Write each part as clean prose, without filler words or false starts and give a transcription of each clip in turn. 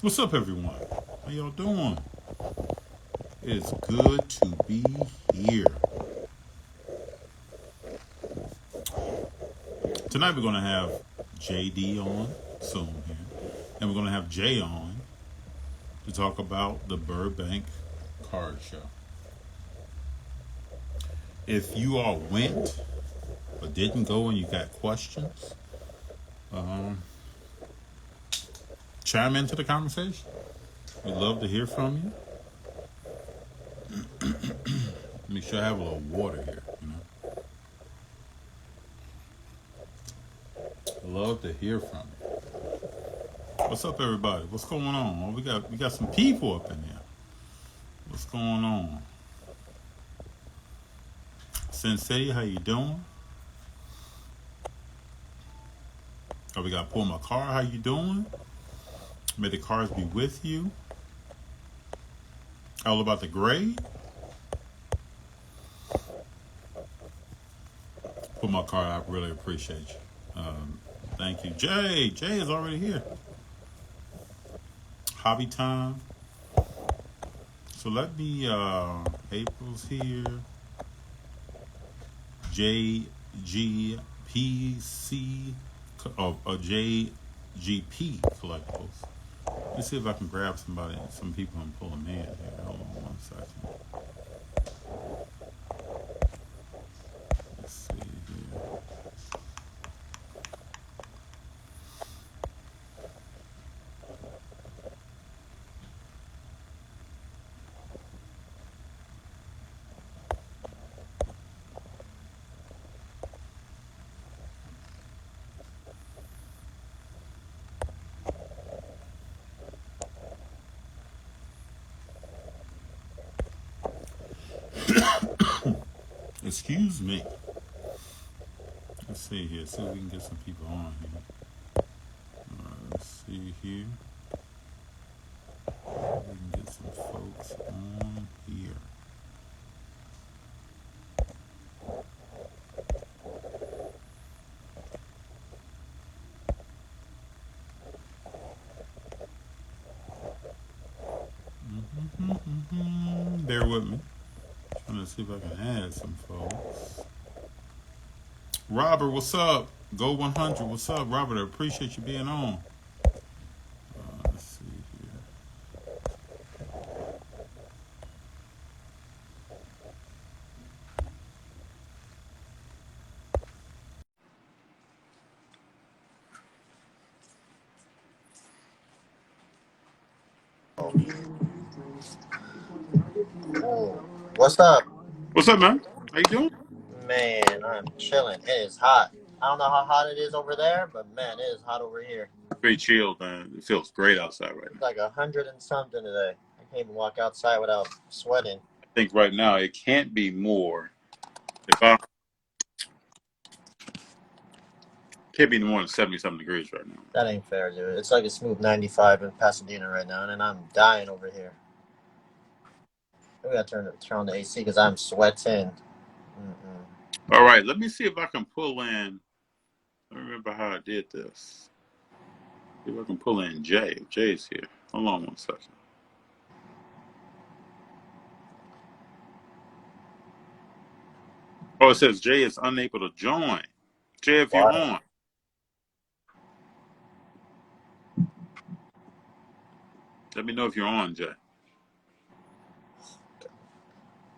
What's up, everyone? How y'all doing? It's good to be here. Tonight we're going to have JD on soon here, and we're going to have Jay on to talk about the Burbank Card Show. If you all went but didn't go and you got questions, um, chime into the conversation. We'd love to hear from you. Make sure I have a little water here. Love to hear from you. What's up, everybody? What's going on? Well, we got some people up in here. What's going on? Sensei, how you doing? Oh, we got Pull My Car. How you doing? May the cars be with you. All about the grade. Pull My Car. I really appreciate you. Thank you, Jay. Jay is already here. Hobby time. So let me. April's here. JGPC. JGP collectibles. Let's see if I can grab some people and pull them in here. Hold on one second. Let's see here. Excuse me. Let's see here. See if we can get some people on here. Let's see here. We can get some folks on here. Bear with me. Trying to see if I can add some folks. Robert, what's up? Go 100. What's up, Robert? I appreciate you being on. Let's see here. Oh, what's up? What's up, man? How you doing? Man, I'm chilling. It is hot. I don't know how hot it is over there, but man, it is hot over here. Very chilled, man. It feels great outside right It's now. like 100 and something today. I can't even walk outside without sweating. I think right now it can't be more. If I can't be more than 70-something degrees right now. That ain't fair, dude. It's like a smooth 95 in Pasadena right now, and I'm dying over here. We gotta turn on the AC because I'm sweating. All right, let me see if I can pull in. I remember how I did this. See if I can pull in Jay. If Jay's here. Hold on one second. Oh, it says Jay is unable to join. Jay, if you're Why? on. Let me know if you're on, Jay.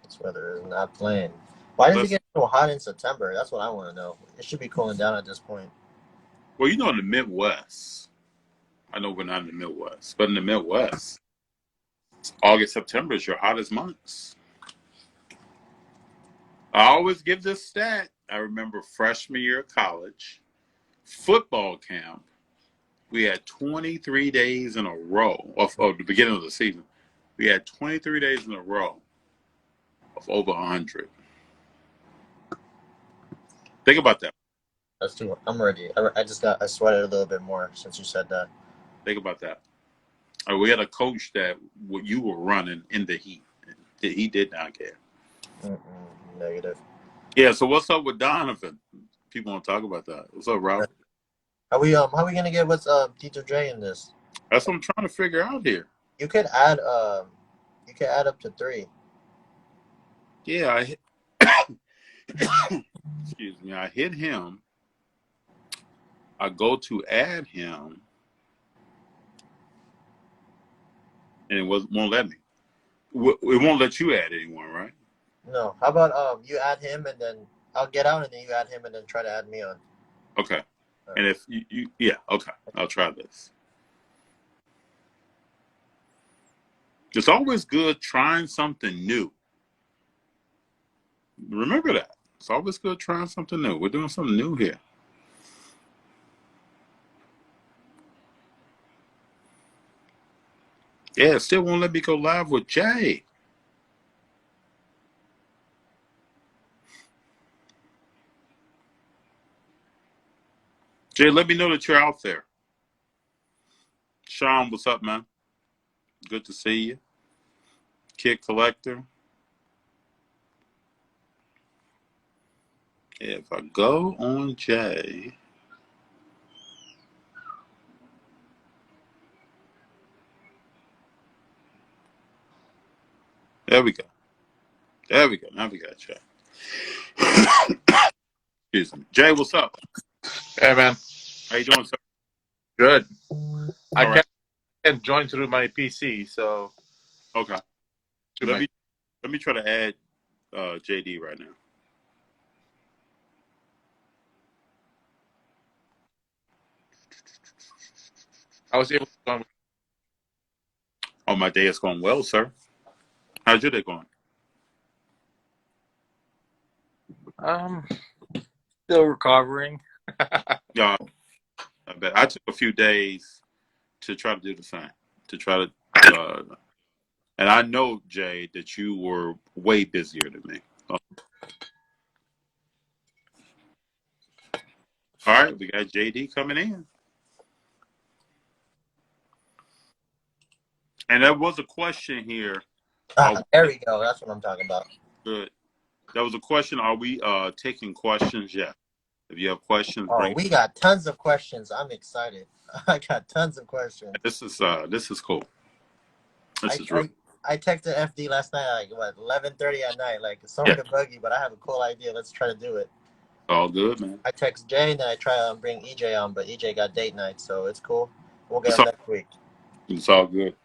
This weather is not playing. Why does it Let's, get so hot in September? That's what I want to know. It should be cooling down at this point. well, you know, in the Midwest, I know we're not in the Midwest, but in the Midwest, August, September is your hottest months. I always give this stat. I remember freshman year of college, football camp, we had 23 days in a row of the beginning of the season. We had 23 days in a row of over 100. Think about that. That's too. I'm ready. I sweated a little bit more since you said that. Think about that. We had a coach that what you were running in the heat. He did not care. Negative. Yeah. So what's up with Donovan? People want to talk about that. What's up, Ralph? How we gonna get with Dieter J in this? That's what I'm trying to figure out here. You could add up to 3. Yeah, excuse me. I hit him. I go to add him, and won't let me. It won't let you add anyone, right? No. How about you add him and then I'll get out and then you add him and then try to add me on. Okay. And if yeah, okay. I'll try this. It's always good trying something new. Remember that. It's always good trying something new. We're doing something new here. Yeah, it still won't let me go live with Jay. Jay, let me know that you're out there. Sean, what's up, man? Good to see you. Kid Collector. Yeah, if I go on Jay. There we go. There we go. Now we got Jay. Excuse me. Jay, what's up? Hey, man. How you doing, sir? Good. I All right. can't join through my PC, so. Okay. Let me try to add JD right now. I was able to join. Oh, my day is going well, sir. How's your day going? Still recovering. Yeah, I bet. I took a few days to try to do the same. To try to, and I know, Jay, that you were way busier than me. All right, we got JD coming in. And there was a question here. There we go. That's what I'm talking about. Good. There was a question. Are we taking questions yet? If you have questions, Oh, we got tons of questions. I'm excited. I got tons of questions. This is cool. This is real. I texted FD last night, like, 11:30 at night. Like, someone could bug you, but I have a cool idea. Let's try to do it. All good, man. I text Jay, and then I try to bring EJ on, but EJ got date night, so it's cool. We'll get him next week. It's all good.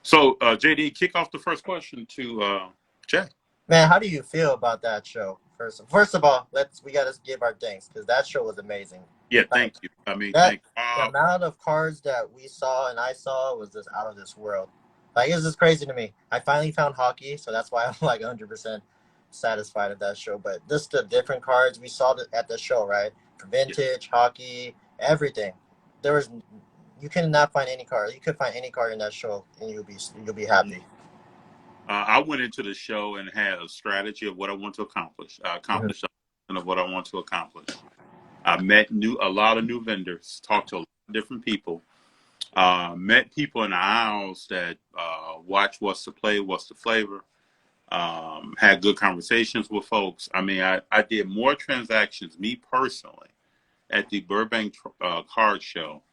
So, JD, kick off the first question to Jay. Man, how do you feel about that show? First of all, we gotta give our thanks because that show was amazing. Yeah, thank you. I mean, the amount of cards that we saw and I saw was just out of this world. Like, it was just crazy to me. I finally found hockey, so that's why I'm like 100% satisfied with that show. But just the different cards we saw at the show, right? Vintage, hockey, everything. You cannot find any card. You could find any card in that show, and you'll be happy. I went into the show and had a strategy of what I want to accomplish. I accomplished of what I want to accomplish. I met a lot of new vendors, talked to a lot of different people, met people in the aisles that watch what's the play, what's the flavor, had good conversations with folks. I mean, I did more transactions, me personally, at the Burbank Card Show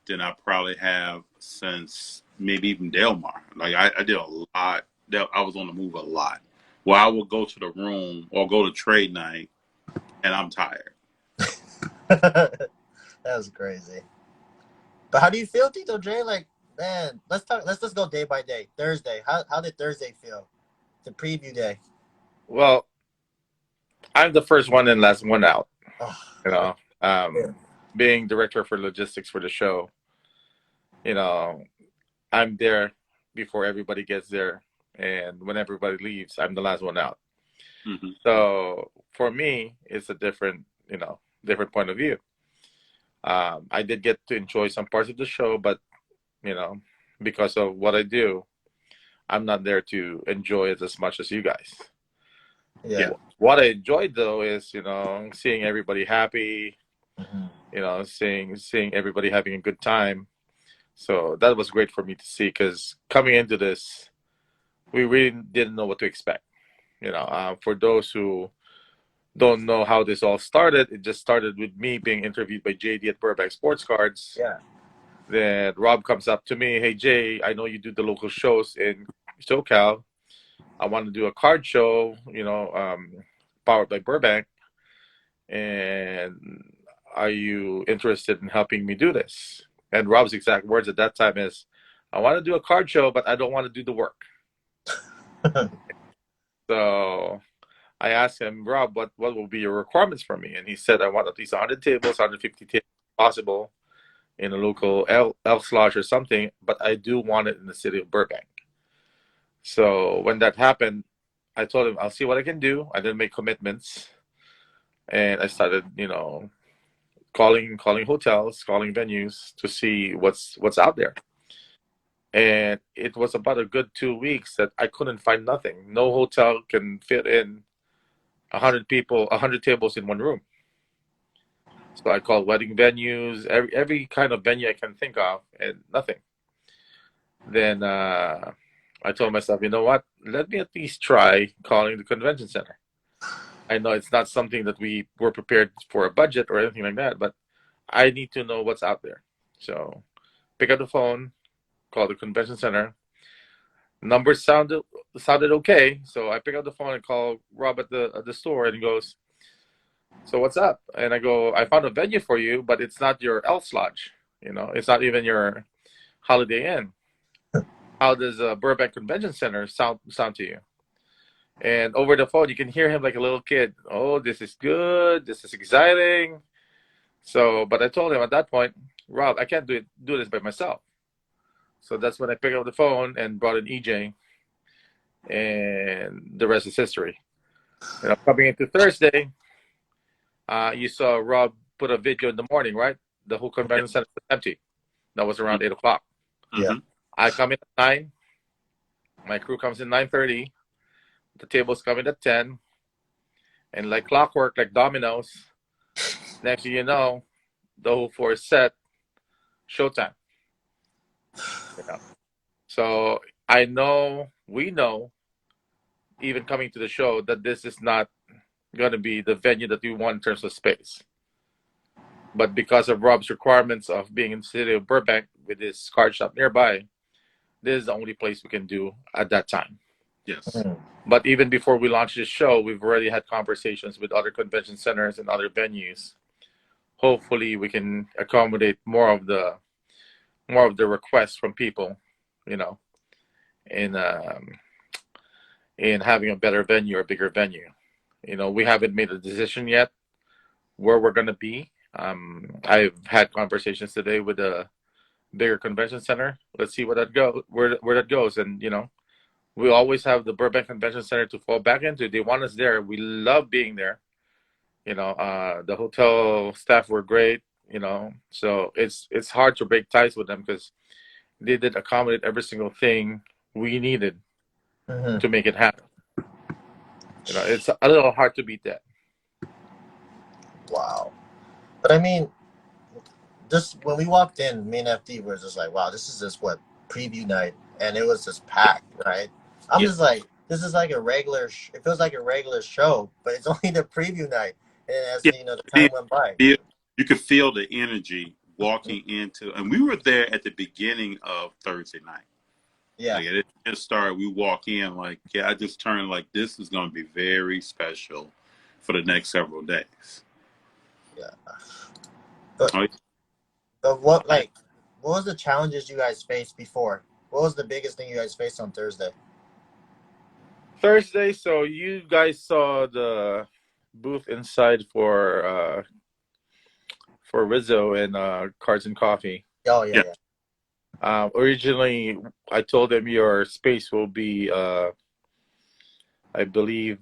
than I probably have since maybe even Delmar. Like, I did a lot. I was on the move a lot. Well, I would go to the room or go to trade night, and I'm tired. That was crazy. But how do you feel, Tito J? Like, man, let's just go day by day. Thursday. How did Thursday feel? The preview day. Well, I'm the first one in, last one out. You know, being director for logistics for the show, you know, I'm there before everybody gets there. And when everybody leaves, I'm the last one out. Mm-hmm. So for me, it's a different point of view. I did get to enjoy some parts of the show, but, because of what I do, I'm not there to enjoy it as much as you guys. Yeah. What I enjoyed, though, is, seeing everybody happy, seeing everybody having a good time. So that was great for me to see, because coming into this, we really didn't know what to expect. For those who don't know how this all started, it just started with me being interviewed by JD at Burbank Sports Cards. Yeah. Then Rob comes up to me, hey Jay, I know you do the local shows in SoCal. I want to do a card show, powered by Burbank. And are you interested in helping me do this? And Rob's exact words at that time is, I want to do a card show, but I don't want to do the work. So I asked him, Rob, what will be your requirements for me? And he said, I want at least 100 tables, 150 tables possible in a local Elks Lodge or something, but I do want it in the city of Burbank. So when that happened, I told him, I'll see what I can do. I didn't make commitments. And I started, calling hotels, calling venues to see what's out there. And it was about a good 2 weeks that I couldn't find nothing. No hotel can fit in 100 people, 100 tables in one room. So I called wedding venues, every kind of venue I can think of, and nothing. Then I told myself, you know what? Let me at least try calling the convention center. I know it's not something that we were prepared for a budget or anything like that, but I need to know what's out there. So pick up the phone, call the convention center. Numbers sounded okay, so I pick up the phone and call Rob at the store, and he goes, so what's up? And I go, I found a venue for you, but it's not your Elks Lodge. It's not even your Holiday Inn. How does Burbank Convention Center sound to you? And over the phone, you can hear him like a little kid. Oh, this is good. This is exciting. So, but I told him at that point, Rob, I can't do this by myself. So that's when I picked up the phone and brought in EJ, and the rest is history. Coming into Thursday, you saw Rob put a video in the morning, right? The whole convention center was empty. That was around 8 o'clock. Yeah. I come in at 9. My crew comes in 9:30. The tables come in at 10. And like clockwork, like dominoes, next thing you know, the whole floor is set. Showtime. So we know, even coming to the show, that this is not going to be the venue that we want in terms of space. But because of Rob's requirements of being in the city of Burbank with his card shop nearby, this is the only place we can do at that time. Yes. But even before we launched this show, we've already had conversations with other convention centers and other venues. Hopefully, we can accommodate more of the requests from people, in having a better venue or a bigger venue. We haven't made a decision yet where we're going to be. I've had conversations today with a bigger convention center. Let's see where that goes. And we always have the Burbank Convention Center to fall back into. They want us there. We love being there. The hotel staff were great. So it's hard to break ties with them because they did accommodate every single thing we needed to make it happen. It's a little hard to beat that. Wow. But I mean, just when we walked in, me and FD were just like, wow, this is just preview night, and it was just packed, right? I'm just like, this is like a regular. It feels like a regular show, but it's only the preview night, and as the time went by, you could feel the energy walking into, and we were there at the beginning of Thursday night. Yeah, like it just started. We walk in like, I just turned like, this is going to be very special for the next several days. Yeah. But what was the challenges you guys faced before? What was the biggest thing you guys faced on Thursday? So you guys saw the booth inside for Rizzo and Cards and Coffee. Oh yeah. Originally, I told them your space will be, I believe,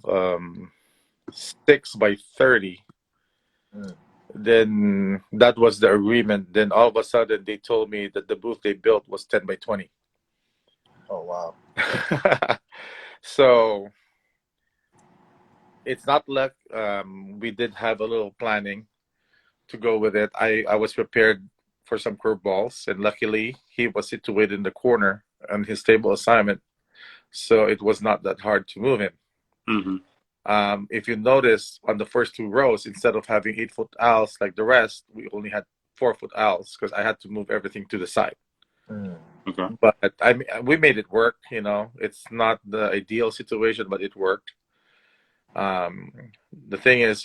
6 by 30. Then that was the agreement. Then all of a sudden, they told me that the booth they built was 10 by 20. Oh wow. So it's not luck. We did have a little planning to go with it. I was prepared for some curveballs, and luckily he was situated in the corner on his table assignment, so it was not that hard to move him. If you notice, on the first 2 rows, instead of having 8-foot aisles like the rest, we only had 4-foot aisles because I had to move everything to the side. Okay. But I mean, we made it work. It's not the ideal situation, but it worked. The thing is,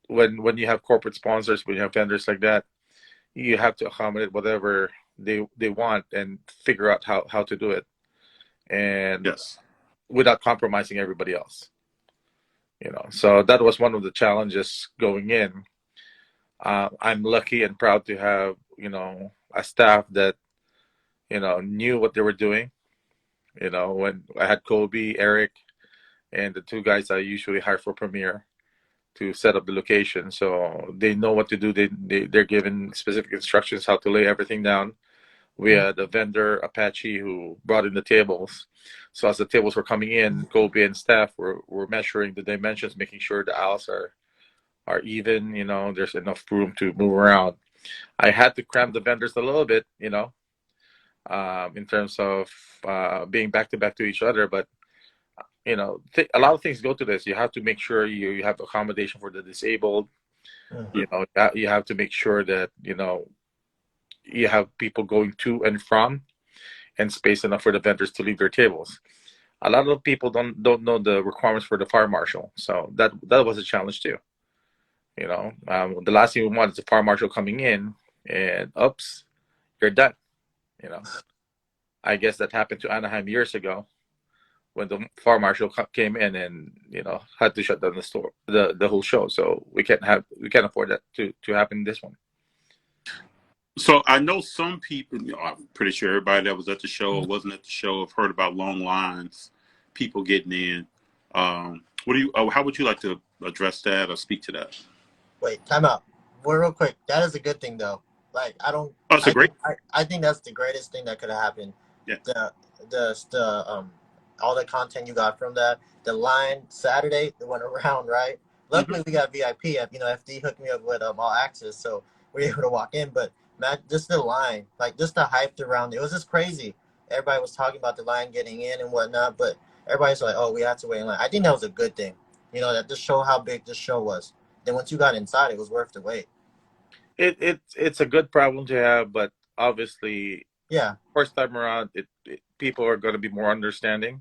when you have corporate sponsors, when you have vendors like that, you have to accommodate whatever they want and figure out how to do it, and Yes. without compromising everybody else. So that was one of the challenges going in. I'm lucky and proud to have a staff that knew what they were doing. When I had Kobe, Eric, and the two guys I usually hire for Premiere to set up the location, so they know what to do. They're given specific instructions how to lay everything down. We had a vendor, Apache, who brought in the tables. So as the tables were coming in, Kobe and staff were measuring the dimensions, making sure the aisles are even. There's enough room to move around. I had to cram the vendors a little bit, in terms of being back to back to each other. But a lot of things go to this. You have to make sure you have accommodation for the disabled. You have to make sure that you have people going to and from, and space enough for the vendors to leave their tables. A lot of people don't know the requirements for the fire marshal, so that was a challenge too. The last thing we want is the fire marshal coming in and oops, you're done. I guess that happened to Anaheim years ago when the fire marshal came in and had to shut down the store, the whole show. So we can't afford that to happen this one. So I know some people, I'm pretty sure everybody that was at the show or wasn't at the show have heard about long lines, people getting in. How would you like to address that or speak to that? Wait, time out. Real quick. That is a good thing, though. Like, I don't. Oh, it's a great. I think that's the greatest thing that could have happened. Yeah. The all the content you got from that. The line Saturday that went around, right? Luckily, we got VIP. FD hooked me up with all access, so we were able to walk in. But man, just the line, like just the hype around it was just crazy. Everybody was talking about the line getting in and whatnot, but everybody's like, "Oh, we have to wait in line." I think that was a good thing. That just showed how big this show was. Then once you got inside, it was worth the wait. It's a good problem to have, but obviously, yeah, first time around, people are going to be more understanding.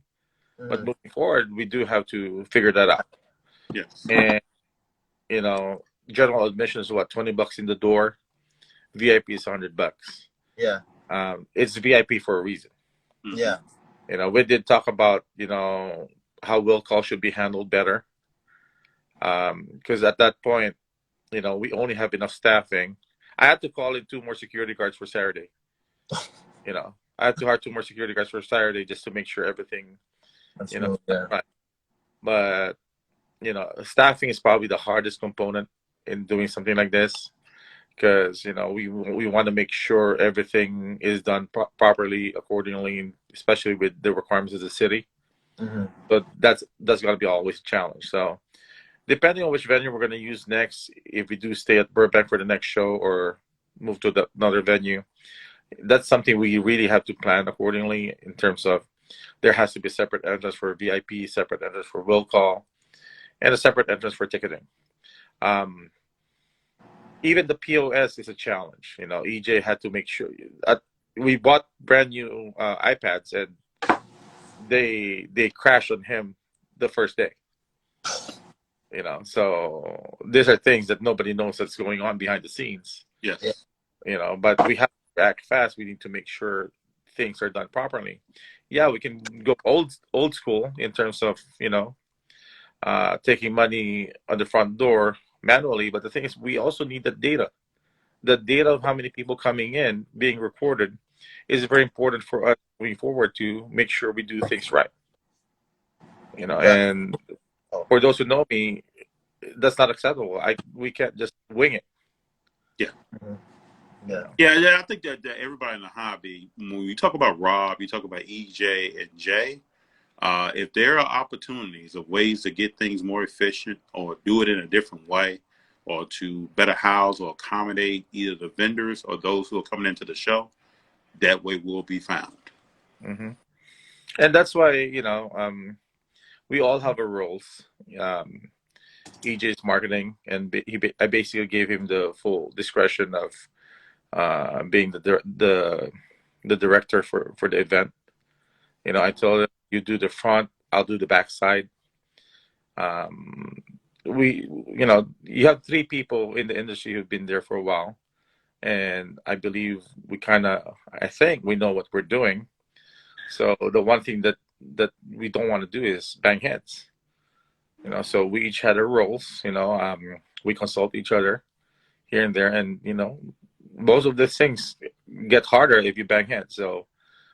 Mm-hmm. But moving forward, we do have to figure that out. Yes. And general admission is what, $20 in the door. VIP is $100. Yeah. It's VIP for a reason. Yeah. We did talk about how will call should be handled better. Because at that point, we only have enough staffing. I had to call in 2 more security guards for Saturday. I had to hire 2 more security guards for Saturday just to make sure everything, right. But, staffing is probably the hardest component in doing something like this, because, we want to make sure everything is done properly, accordingly, especially with the requirements of the city. Mm-hmm. But that's going to be always a challenge. So, depending on which venue we're going to use next, if we do stay at Burbank for the next show or move to another venue, that's something we really have to plan accordingly, in terms of there has to be a separate entrance for VIP, separate entrance for will call, and a separate entrance for ticketing. Even the POS is a challenge. EJ had to make sure. We bought brand new iPads, and they crashed on him the first day. So these are things that nobody knows that's going on behind the scenes. Yes. But we have to act fast. We need to make sure things are done properly. Yeah, we can go old school in terms of, taking money on the front door manually. But the thing is, we also need the data. The data of how many people coming in, being recorded, is very important for us moving forward to make sure we do things right. And for those who know me, that's not acceptable. We can't just wing it. Yeah. Mm-hmm. Yeah. I think that everybody in the hobby, when you talk about Rob, you talk about EJ and Jay, if there are opportunities of ways to get things more efficient or do it in a different way, or to better house or accommodate either the vendors or those who are coming into the show, that way will be found. Mm-hmm. And that's why, we all have our roles. EJ's marketing, and I basically gave him the full discretion of being the director for the event. I told him, you do the front, I'll do the back side. You have three people in the industry who've been there for a while, and I believe I think we know what we're doing. So the one thing that we don't want to do is bang heads. So we each had our roles. We consult each other here and there, and most of these things get harder if you bang heads. So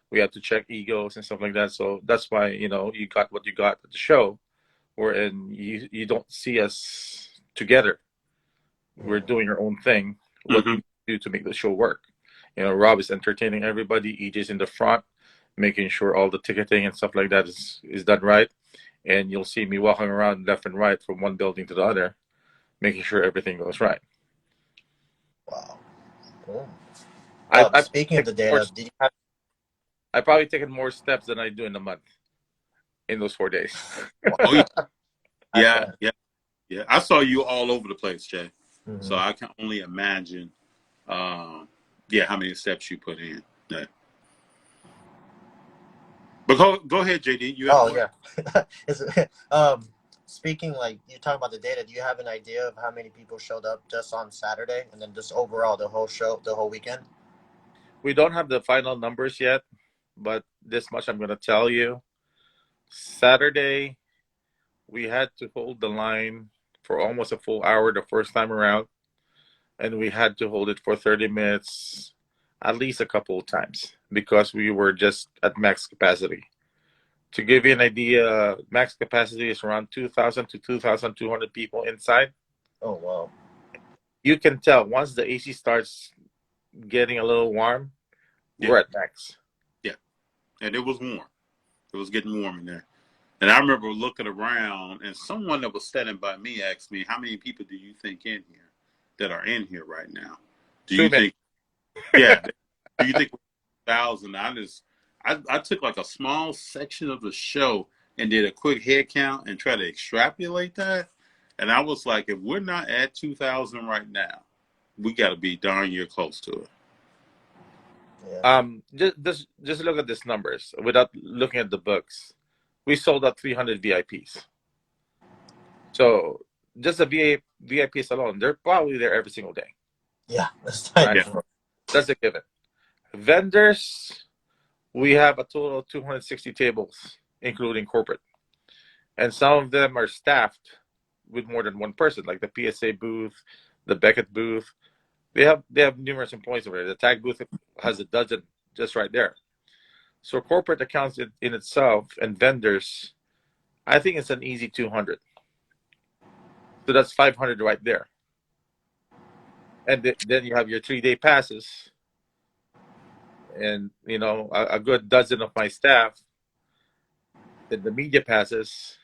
we have to check egos and stuff like that. So that's why you got what you got at the show, wherein you don't see us together. We're doing our own thing. What we do to make the show work. Rob is entertaining everybody. EJ's in the front, making sure all the ticketing and stuff like that is done right. And you'll see me walking around left and right from one building to the other, making sure everything goes right. Wow. Cool. Speaking of the data, did you have? I probably taken more steps than I do in a month in those 4 days. Oh, yeah. Yeah. I saw you all over the place, Jay. Mm-hmm. So I can only imagine, how many steps you put in. Yeah. But go ahead, JD. Speaking, like you talking about the data, do you have an idea of how many people showed up just on Saturday, and then just overall the whole show, the whole weekend? We don't have the final numbers yet, but this much I'm going to tell you. Saturday, we had to hold the line for almost a full hour the first time around, and we had to hold it for 30 minutes at least a couple of times because we were just at max capacity. To give you an idea, max capacity is around 2,000 to 2,200 people inside. Oh, wow. You can tell once the AC starts getting a little warm, we're at max. Yeah. And it was warm. It was getting warm in there. And I remember looking around, and someone that was standing by me asked me, how many people do you think in here that are in here right now? Do you think, do you think 1,000? I took like a small section of the show and did a quick head count and try to extrapolate that. And I was like, if we're not at 2,000 right now, we got to be darn near close to it. Yeah. Just look at these numbers without looking at the books. We sold out 300 VIPs. So just the VIPs alone, they're probably there every single day. Yeah, that's a given. Vendors, we have a total of 260 tables, including corporate. And some of them are staffed with more than one person, like the PSA booth, the Beckett booth. They have numerous employees over there. The tag booth has a dozen just right there. So corporate accounts in itself and vendors, I think it's an easy 200. So that's 500 right there. And then you have your 3-day passes. And, a good dozen of my staff, then the media passes.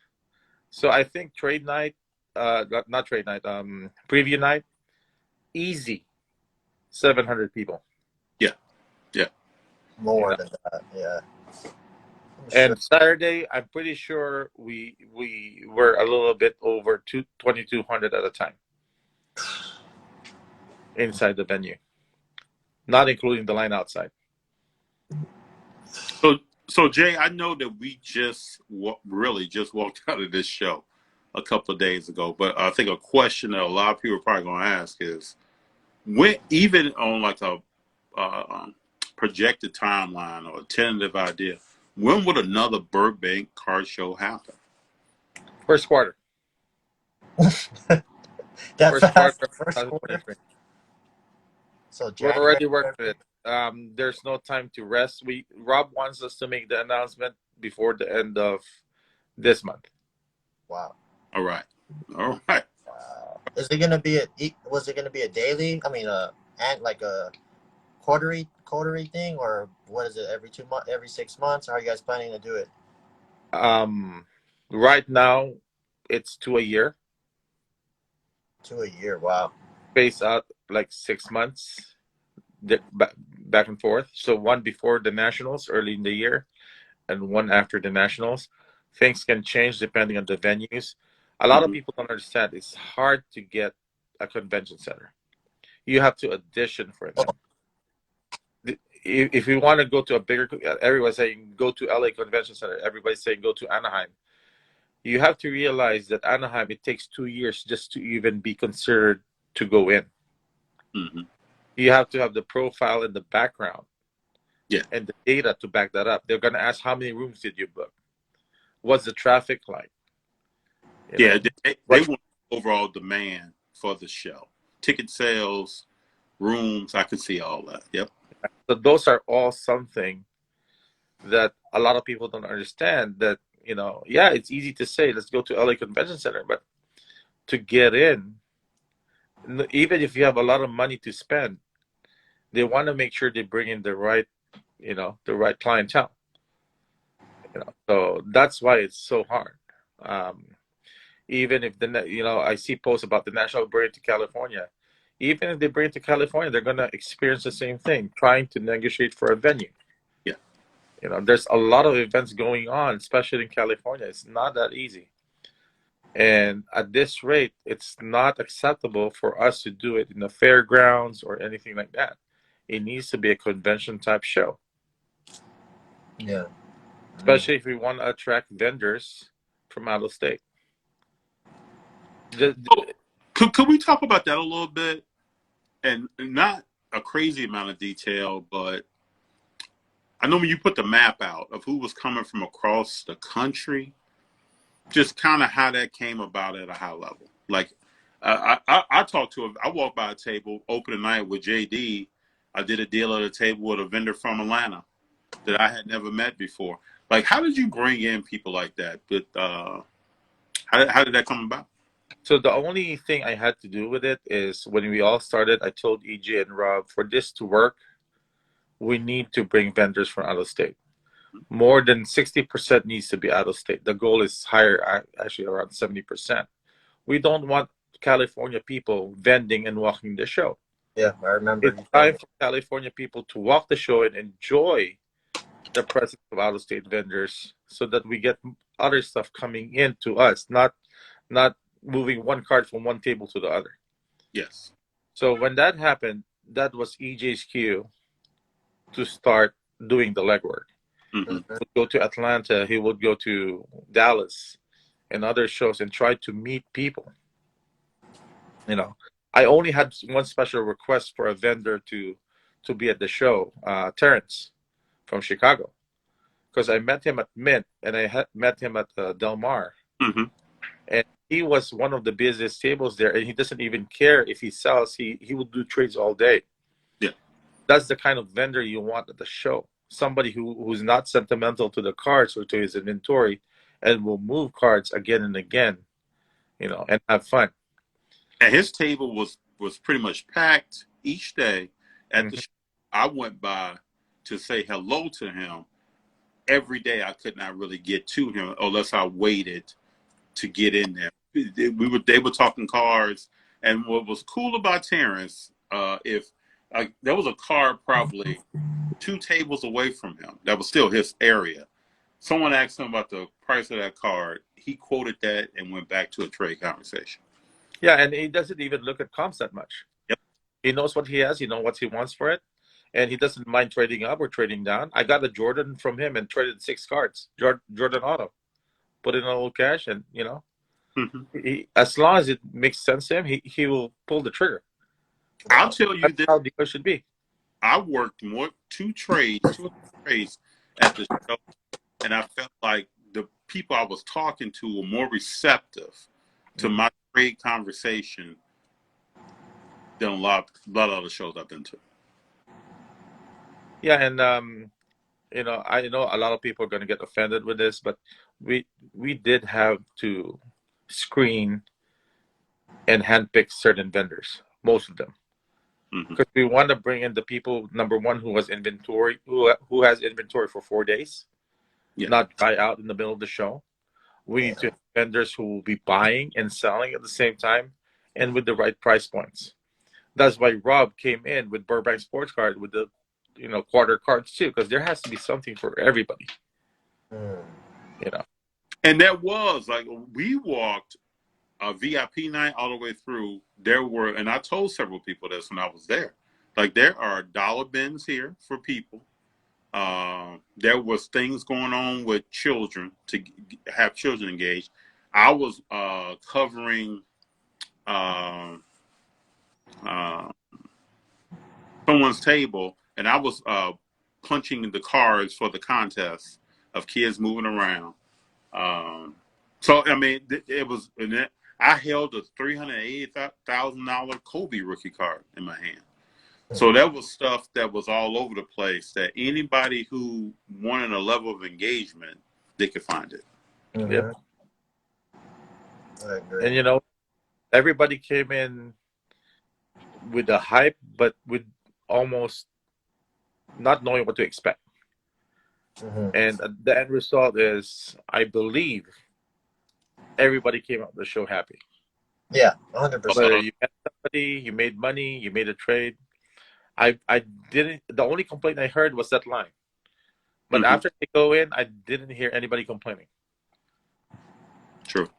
So I think trade night, not trade night, preview night, easy 700 people. Yeah. More than that, yeah. And Saturday, I'm pretty sure we were a little bit over 2,200 at a time inside the venue, not including the line outside. So Jay, I know that we just walked out of this show a couple of days ago, but I think a question that a lot of people are probably going to ask is, when, even on like a projected timeline or a tentative idea, when would another Burbank Card Show happen? First quarter. First quarter. So we're already working with it. There's no time to rest. Rob wants us to make the announcement before the end of this month. Wow. All right. Wow. Was it gonna be a daily? I mean, and like a quarterly thing, or what is it? Every 2 months, every 6 months? Or are you guys planning to do it? Right now, it's 2 a year. 2 a year. Wow. Spaced out like 6 months, back and forth. So one before the Nationals early in the year, and one after the Nationals. Things can change depending on the venues. A lot of people don't understand. It's hard to get a convention center. You have to audition for them. if you want to go to a bigger, everyone's saying go to LA Convention Center. Everybody's saying go to Anaheim. You have to realize that Anaheim, it takes 2 years just to even be considered to go in. Mm-hmm. You have to have the profile and the background, yeah, and the data to back that up. They're going to ask, how many rooms did you book? What's the traffic like? They want overall demand for the show, ticket sales, rooms. I can see all that. Yep. So those are all something that a lot of people don't understand. That it's easy to say let's go to LA Convention Center, but to get in, even if you have a lot of money to spend, they want to make sure they bring in the right clientele. So that's why it's so hard. Even if I see posts about the National bring it to California. Even if they bring it to California, they're gonna experience the same thing, trying to negotiate for a venue. Yeah. There's a lot of events going on, especially in California. It's not that easy. And at this rate, it's not acceptable for us to do it in the fairgrounds or anything like that. It needs to be a convention type show. Yeah. Especially if we want to attract vendors from out of state. Could we talk about that a little bit? And not a crazy amount of detail, but I know when you put the map out of who was coming from across the country, just kind of how that came about at a high level. Like, I walked by a table opening night with JD. I did a deal at a table with a vendor from Atlanta that I had never met before. Like, how did you bring in people like that? But how did that come about? So the only thing I had to do with it is when we all started, I told EJ and Rob, for this to work, we need to bring vendors from out of state. More than 60% needs to be out of state. The goal is higher, actually around 70%. We don't want California people vending and walking the show. Yeah, I remember. It's time for California people to walk the show and enjoy the presence of out of state vendors, so that we get other stuff coming in to us, not moving one card from one table to the other. Yes. So when that happened, that was EJ's cue to start doing the legwork. Mm-hmm. He would go to Atlanta, he would go to Dallas and other shows and try to meet people. I only had one special request for a vendor to be at the show, Terrence from Chicago, because I met him at Mint and I had met him at Del Mar. Mm-hmm. And he was one of the busiest tables there, and he doesn't even care if he sells. He would do trades all day. Yeah, that's the kind of vendor you want at the show. Somebody who's not sentimental to the cards or to his inventory, and will move cards again and again, and have fun. And his table was pretty much packed each day at the show. I went by to say hello to him every day. I could not really get to him unless I waited to get in there. They were talking cards, and what was cool about Terrence, there was a card probably 2 tables away from him that was still his area. Someone asked him about the price of that card. He quoted that and went back to a trade conversation. Yeah, and he doesn't even look at comps that much. Yep. He knows what he has. He knows what he wants for it, and he doesn't mind trading up or trading down. I got a Jordan from him and traded 6 cards, Jordan Auto. Put in a little cash, and as long as it makes sense to him, he will pull the trigger. I'll tell you That's how the show should be. I worked 2 trades at the show, and I felt like the people I was talking to were more receptive to my trade conversation than a lot of other shows I've been to. Yeah, and I know a lot of people are going to get offended with this, but we did have to screen and handpick certain vendors, most of them, because we want to bring in the people, number one, who has inventory for 4 days, not buy out in the middle of the show. We need to have vendors who will be buying and selling at the same time, and with the right price points. That's why Rob came in with Burbank Sports Card with the quarter cards too, because there has to be something for everybody. And that was like, we walked a VIP night all the way through. There were, and I told several people this when I was there, Like there are dollar bins here for people. There was things going on with children to have children engaged. I was covering uh, someone's table, and I was punching the cards for the contest of kids moving around. So I mean, it was. I held a $380,000 Kobe rookie card in my hand. So that was stuff that was all over the place. That anybody who wanted a level of engagement, they could find it. Mm-hmm. Yep. I agree. And you know, everybody came in with the hype, but with almost not knowing what to expect. Mm-hmm. And the end result is, I believe, everybody came out of the show happy. Yeah, 100%. Whether you met somebody, you made money, you made a trade. I didn't. The only complaint I heard was that line. But Mm-hmm. after they go in, I didn't hear anybody complaining. True.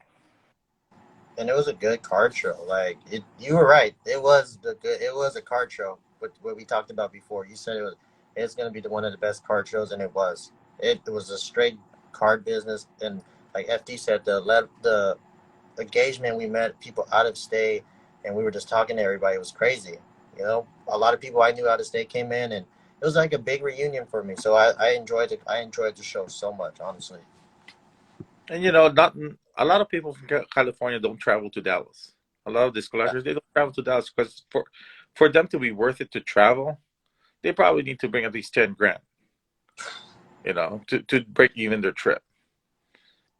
And it was a good card show. Like you were right. It was a card show. What we talked about before. You said it's going to be one of the best card shows, and it was. It was a straight card business, and like FD said, the engagement, we met people out of state, and we were just talking to everybody. It was crazy. You know, a lot of people I knew out of state came in, and it was like a big reunion for me. So I enjoyed it. I enjoyed the show so much, honestly. And you know, not a lot of people from California don't travel to Dallas. A lot of these collectors, they don't travel to Dallas because for them to be worth it to travel, they probably need to bring at least 10 grand, you know, to break even their trip.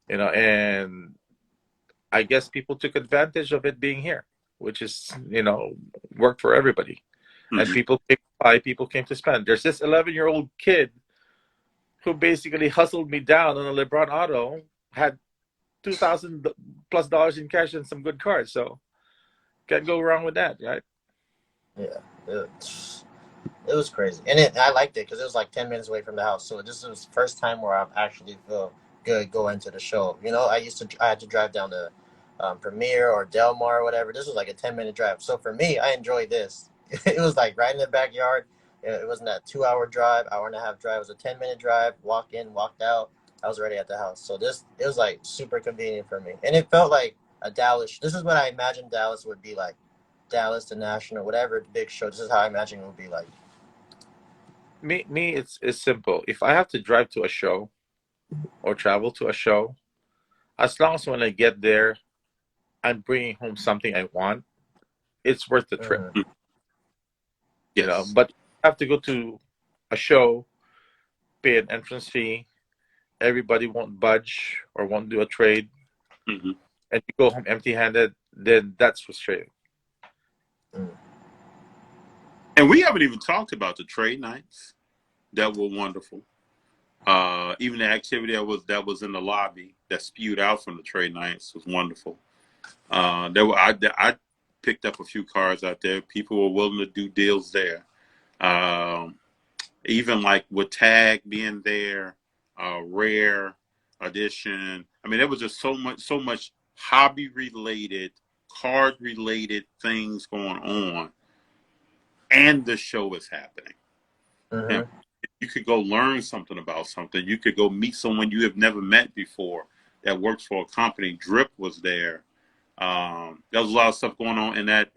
You know, and I guess people took advantage of it being here, which is, you know, worked for everybody. Mm-hmm. And people came to buy, people came to spend. There's this 11-year-old kid who basically hustled me down on a LeBron auto, had $2,000+ in cash and some good cards. So can't go wrong with that, right? Yeah, it was crazy, and I liked it because it was like 10 minutes away from the house. So this was the first time where I actually feel good going to the show. You know, I had to drive down to Premiere or Del Mar or whatever. This was like a 10-minute drive. So for me, I enjoyed this. It was like right in the backyard. It wasn't that 2-hour drive, hour-and-a-half drive. It was a 10-minute drive. Walk in, walked out. I was already at the house. So it was like super convenient for me, and it felt like a Dallas. This is what I imagined Dallas would be like. Dallas, the National, whatever big show. This is how I imagine it would be like. Me, it's simple. If I have to drive to a show or travel to a show, as long as when I get there, I'm bringing home something I want, it's worth the trip. Mm-hmm. You know, but I have to go to a show, pay an entrance fee, everybody won't budge or won't do a trade, Mm-hmm. and you go home empty-handed, then that's frustrating. And we haven't even talked about the trade nights that were wonderful. Even the activity that was in the lobby that spewed out from the trade nights was wonderful. I picked up a few cards out there. People were willing to do deals there. Even like with Tag being there, Rare Edition. I mean, there was just so much hobby related, card related things going on, and the show is happening. Mm-hmm. And you could go learn something about something. You could go meet someone you have never met before that works for a company. Drip was there. There was a lot of stuff going on in that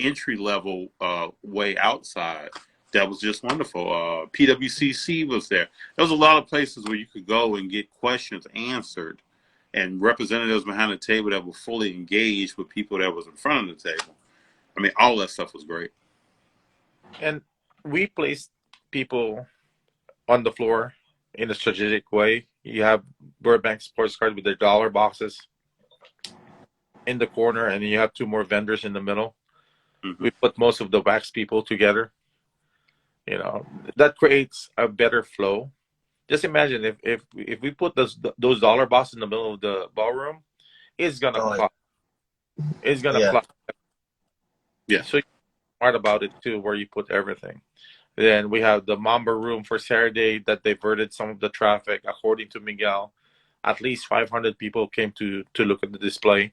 entry level way outside. That was just wonderful. PWCC was there. There was a lot of places where you could go and get questions answered, and representatives behind the table that were fully engaged with people that was in front of the table. I mean, all that stuff was great. And we placed people on the floor in a strategic way. You have Burbank sports card with their dollar boxes in the corner, and you have two more vendors in the middle. Mm-hmm. We put most of the wax people together. You know, that creates a better flow. Just imagine if we put those dollar boxes in the middle of the ballroom, it's gonna clock. It's gonna clock. Yeah. So you're smart about it too, where you put everything. Then we have the Mamba room for Saturday that diverted some of the traffic. According to Miguel, at least 500 people came to look at the display.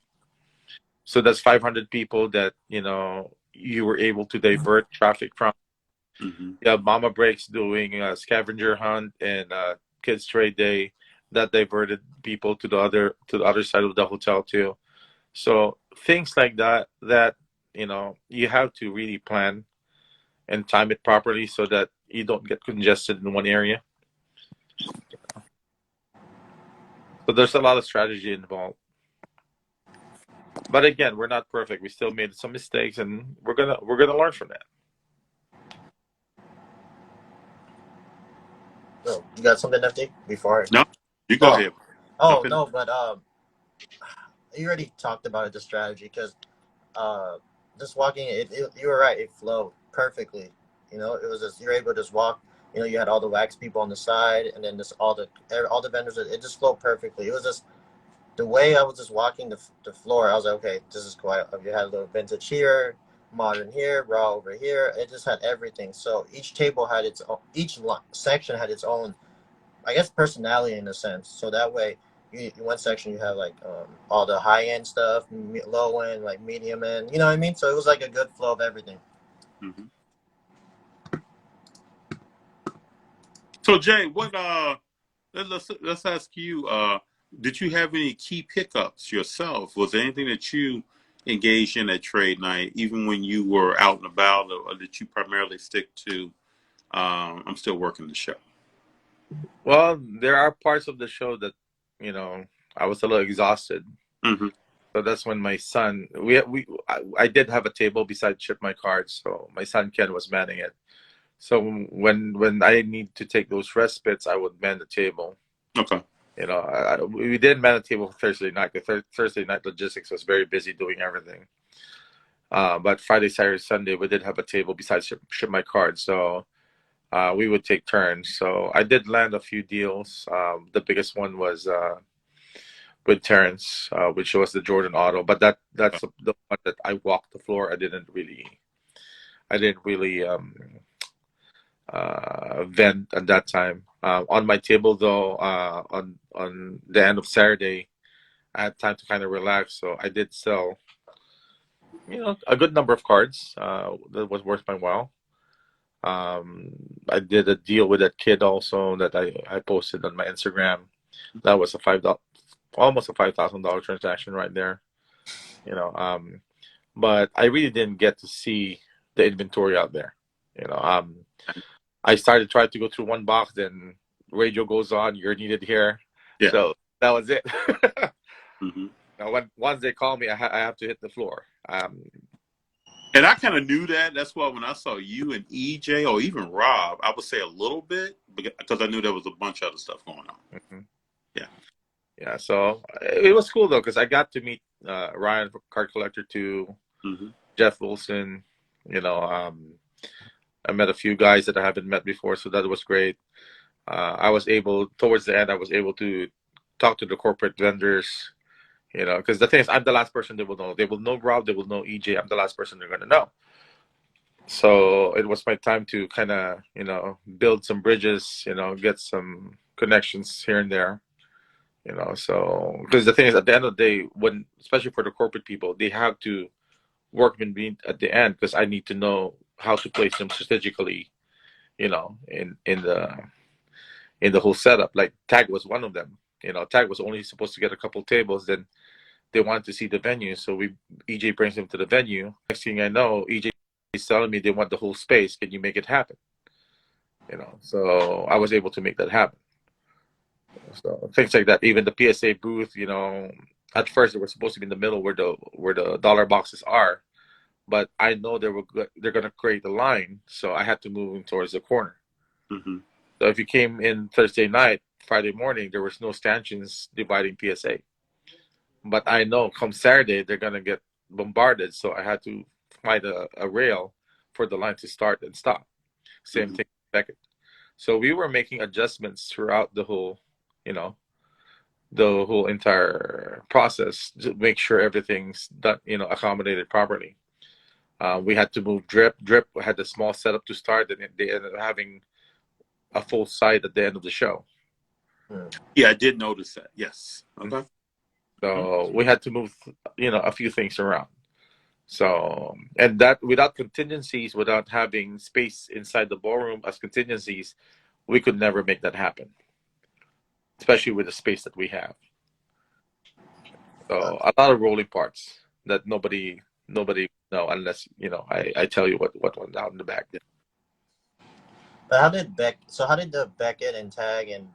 So that's 500 people that, you know, you were able to divert traffic from. Mm-hmm. You have Mama Breaks doing a scavenger hunt and Kids Trade Day that diverted people to the other side of the hotel too. So things like that you have to really plan and time it properly so that you don't get congested in one area. So there's a lot of strategy involved. But again, we're not perfect. We still made some mistakes, and we're gonna learn from that. No, you got something, FD? Before? No, you go Oh, ahead. oh Jump in. no, but you already talked about it, the strategy, because just walking you were right, it flowed perfectly. It was just, you're able to just walk. You had all the wax people on the side, and then just all the vendors. It just flowed perfectly. It was just the way I was just walking the floor. I was like, okay, this is cool. You had a little vintage here, modern here, raw over here. It just had everything. So each table had its own, section had its own, I guess, personality in a sense. So that way, one section you have like all the high end stuff, low end, like medium end. You know what I mean? So it was like a good flow of everything. Mm-hmm. So Jay, what let's ask you. Did you have any key pickups yourself? Was there anything that you engaged in at trade night, even when you were out and about, or did you primarily stick to? I'm still working the show. Well, there are parts of the show that I was a little exhausted. Mm-hmm. So that's when my son, I did have a table beside Ship My Cards, so my son Ken was manning it. So when I need to take those respites, I would man the table. Okay. We didn't man the table Thursday night. The Thursday night logistics was very busy doing everything. But Friday, Saturday, Sunday, we did have a table besides Ship My Cards, so we would take turns. So I did land a few deals. The biggest one was with Terrence, which was the Jordan Auto, but that's the one that I walked the floor. I didn't really vent at that time. On my table though, on the end of Saturday, I had time to kind of relax, so I did sell, a good number of cards. That was worth my while. I did a deal with that kid also that I posted on my Instagram. That was almost a $5,000 transaction right there. But I really didn't get to see the inventory out there. I started trying to go through one box, then radio goes on, you're needed here. Yeah. So that was it. Mm-hmm. Now, once they call me, I have to hit the floor. And I kind of knew that. That's why when I saw you and EJ or even Rob, I would say a little bit because I knew there was a bunch of other stuff going on. Mm-hmm. Yeah. Yeah. So it was cool though, because I got to meet Ryan, card collector, too. Mm-hmm. Jeff Wilson. I met a few guys that I haven't met before, so that was great. Towards the end, I was able to talk to the corporate vendors. Because the thing is, I'm the last person they will know. They will know Rob, they will know EJ. I'm the last person they're going to know. So it was my time to kind of, build some bridges, get some connections here and there, So, because the thing is, at the end of the day, especially for the corporate people, they have to work with me at the end because I need to know how to place them strategically, in the whole setup. Like Tag was one of them. Tag was only supposed to get a couple tables, then they wanted to see the venue, so EJ brings them to the venue. Next thing I know, EJ is telling me they want the whole space. Can you make it happen? So I was able to make that happen. So things like that. Even the PSA booth, at first it was supposed to be in the middle where the dollar boxes are, but I know they're going to create a line, so I had to move them towards the corner. Mm-hmm. So if you came in Thursday night, Friday morning, there was no stanchions dividing PSA. But I know come Saturday, they're going to get bombarded. So I had to find a rail for the line to start and stop. Same Mm-hmm. thing second. So we were making adjustments throughout the whole entire process to make sure everything's done, accommodated properly. We had to move Drip. Drip had a small setup to start, and they ended up having a full site at the end of the show. Yeah, I did notice that. Yes. Okay. So we had to move, a few things around. So, and that without contingencies, without having space inside the ballroom as contingencies, we could never make that happen, especially with the space that we have. So a lot of rolling parts that nobody know unless I tell you what went down in the back. But how did the Beckett and Tag and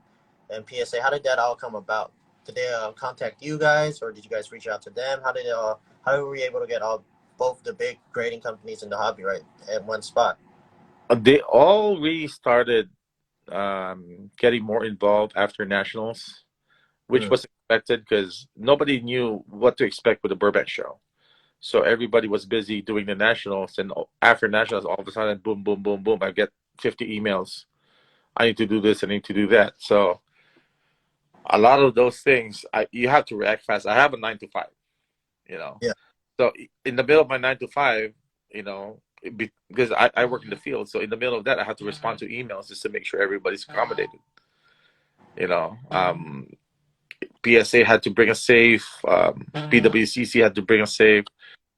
PSA, how did that all come about? Did they contact you guys, or did you guys reach out to them? How were we able to get both the big grading companies in the hobby right at one spot? They all really started getting more involved after nationals, which was expected because nobody knew what to expect with the Burbank show. So everybody was busy doing the nationals, and after nationals, all of a sudden, boom, boom, boom, boom, I get 50 emails. I need to do this, I need to do that. So a lot of those things, you have to react fast. I have a 9 to 5, Yeah. So in the middle of my 9 to 5, because I work in the field, so in the middle of that, I have to respond to emails just to make sure everybody's accommodated. PSA had to bring a safe. PWCC had to bring a safe.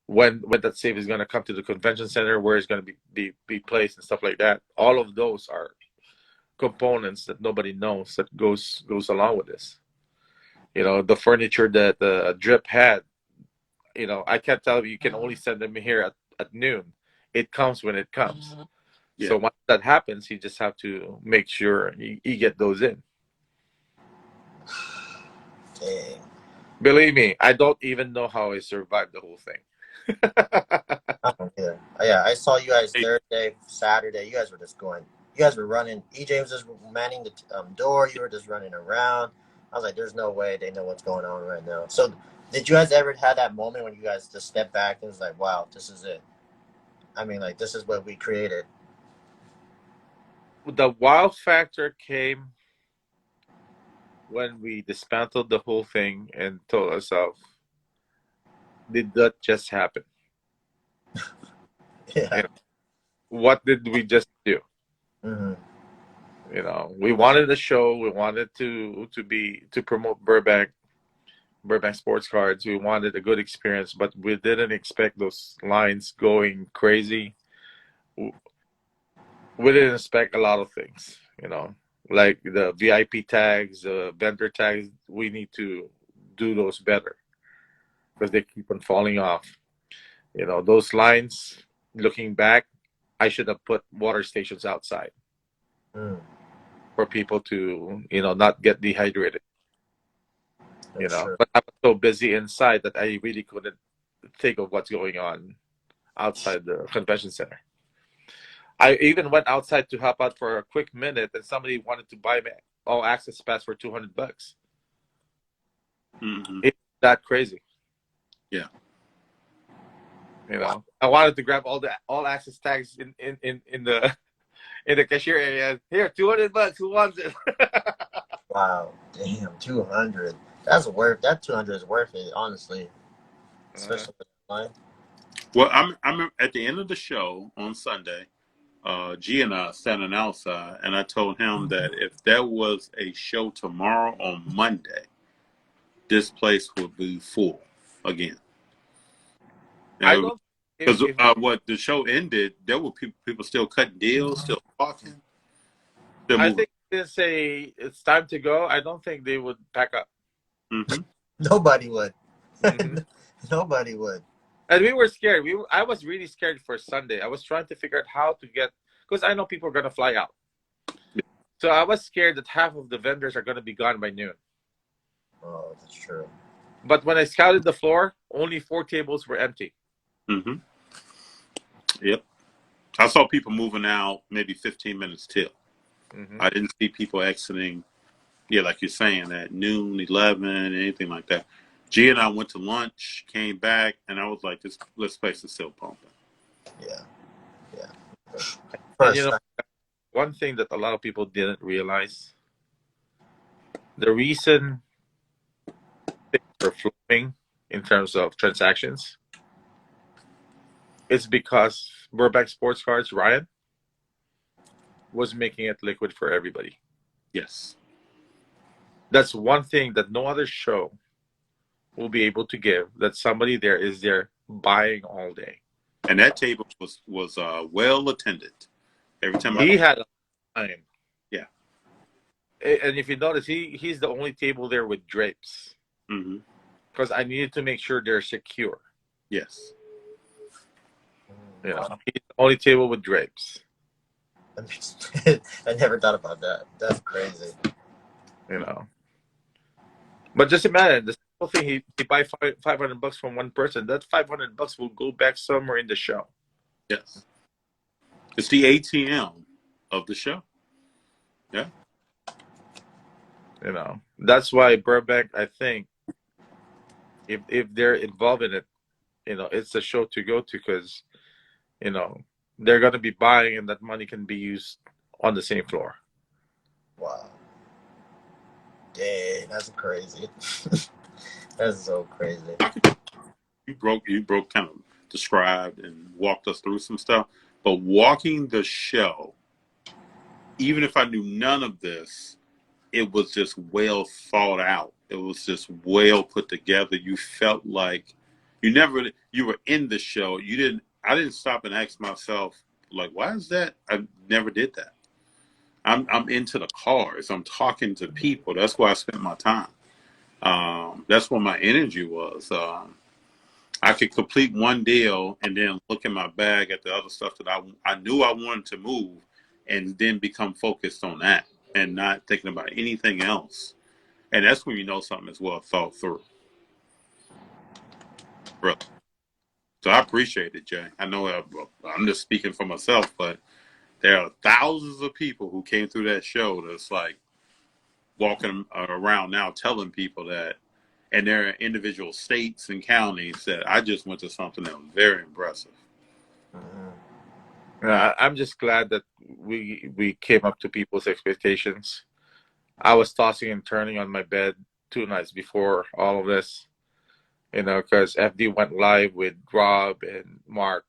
When that safe is going to come to the convention center, where it's going to be placed and stuff like that. All of those are components that nobody knows that goes along with this. The furniture that the drip had, I can't tell you can only send them here at noon. It comes when it comes. Yeah. So once that happens, you just have to make sure you get those in. Dang. Believe me, I don't even know how I survived the whole thing. I don't care. Yeah, I saw you guys Thursday, Saturday. You guys were running. EJ was just manning the door. You were just running around. I was like, there's no way they know what's going on right now. So did you guys ever have that moment when you guys just stepped back and was like, wow, this is it? I mean, like, this is what we created. The wow factor came when we dismantled the whole thing and told ourselves, did that just happen? Yeah. What did we just do? Mm-hmm. We wanted a show. We wanted to promote Burbank sports cards. We wanted a good experience, but we didn't expect those lines going crazy. We didn't expect a lot of things, like the VIP tags, vendor tags. We need to do those better because they keep on falling off. Those lines, looking back, I should have put water stations outside for people to, not get dehydrated. Sure. But I was so busy inside that I really couldn't think of what's going on outside the convention center. I even went outside to help out for a quick minute, and somebody wanted to buy me all access pass for $200. Mm-hmm. It's that crazy. Yeah. I wanted to grab all access tags in the cashier area. Here, $200. Who wants it? Wow, damn, 200. That 200 is worth it, honestly. Especially with line. Well, I'm at the end of the show on Sunday. G and I standing outside, and I told him that if there was a show tomorrow on Monday, this place would be full again. I don't. Because what the show ended, there were people still cutting deals, still talking. I think they say it's time to go. I don't think they would pack up. Mm-hmm. Nobody would. Mm-hmm. Nobody would. And we were scared. I was really scared for Sunday. I was trying to figure out how to get, because I know people are going to fly out. So I was scared that half of the vendors are going to be gone by noon. Oh, that's true. But when I scouted the floor, only 4 tables were empty. Mm-hmm. Yep. I saw people moving out maybe 15 minutes till. Mm-hmm. I didn't see people exiting, like you're saying, at noon, 11, anything like that. G and I went to lunch, came back, and I was like, this place is still pumping. Yeah. And one thing that a lot of people didn't realize, the reason things were flowing in terms of transactions is because Burbank Sports Cards, Ryan, was making it liquid for everybody. Yes. That's one thing that no other show will be able to give, that somebody there is there buying all day. And that table was well attended. Every time He had a line. Yeah. And if you notice, he's the only table there with drapes. Mm-hmm. Because I needed to make sure they're secure. Yes. You know, he's the only table with drapes. I never thought about that. That's crazy. You know. But just imagine, the simple thing, he buy $500 from one person. That $500 will go back somewhere in the show. Yes. It's the ATM of the show. Yeah. You know. That's why Burbank, I think, if they're involved in it, you know, it's a show to go to, because, you know, they're going to be buying, and that money can be used on the same floor. Wow. Dang, that's crazy. That's so crazy. You broke kind of described and walked us through some stuff, but walking the show, even if I knew none of this, it was just well thought out. It was just well put together. You felt like you were in the show. I didn't stop and ask myself, like, why is that? I never did that. I'm into the cars. I'm talking to people. That's where I spent my time. That's where my energy was. I could complete one deal and then look in my bag at the other stuff that I knew I wanted to move, and then become focused on that and not thinking about anything else. And that's when you know something is well thought through. Really. So I appreciate it, Jay. I know I'm just speaking for myself, but there are thousands of people who came through that show that's like walking around now telling people that, and there are individual states and counties that I just went to something that was very impressive. I'm just glad that we came up to people's expectations. I was tossing and turning on my bed 2 nights before all of this, you know, because FD went live with Rob and Mark,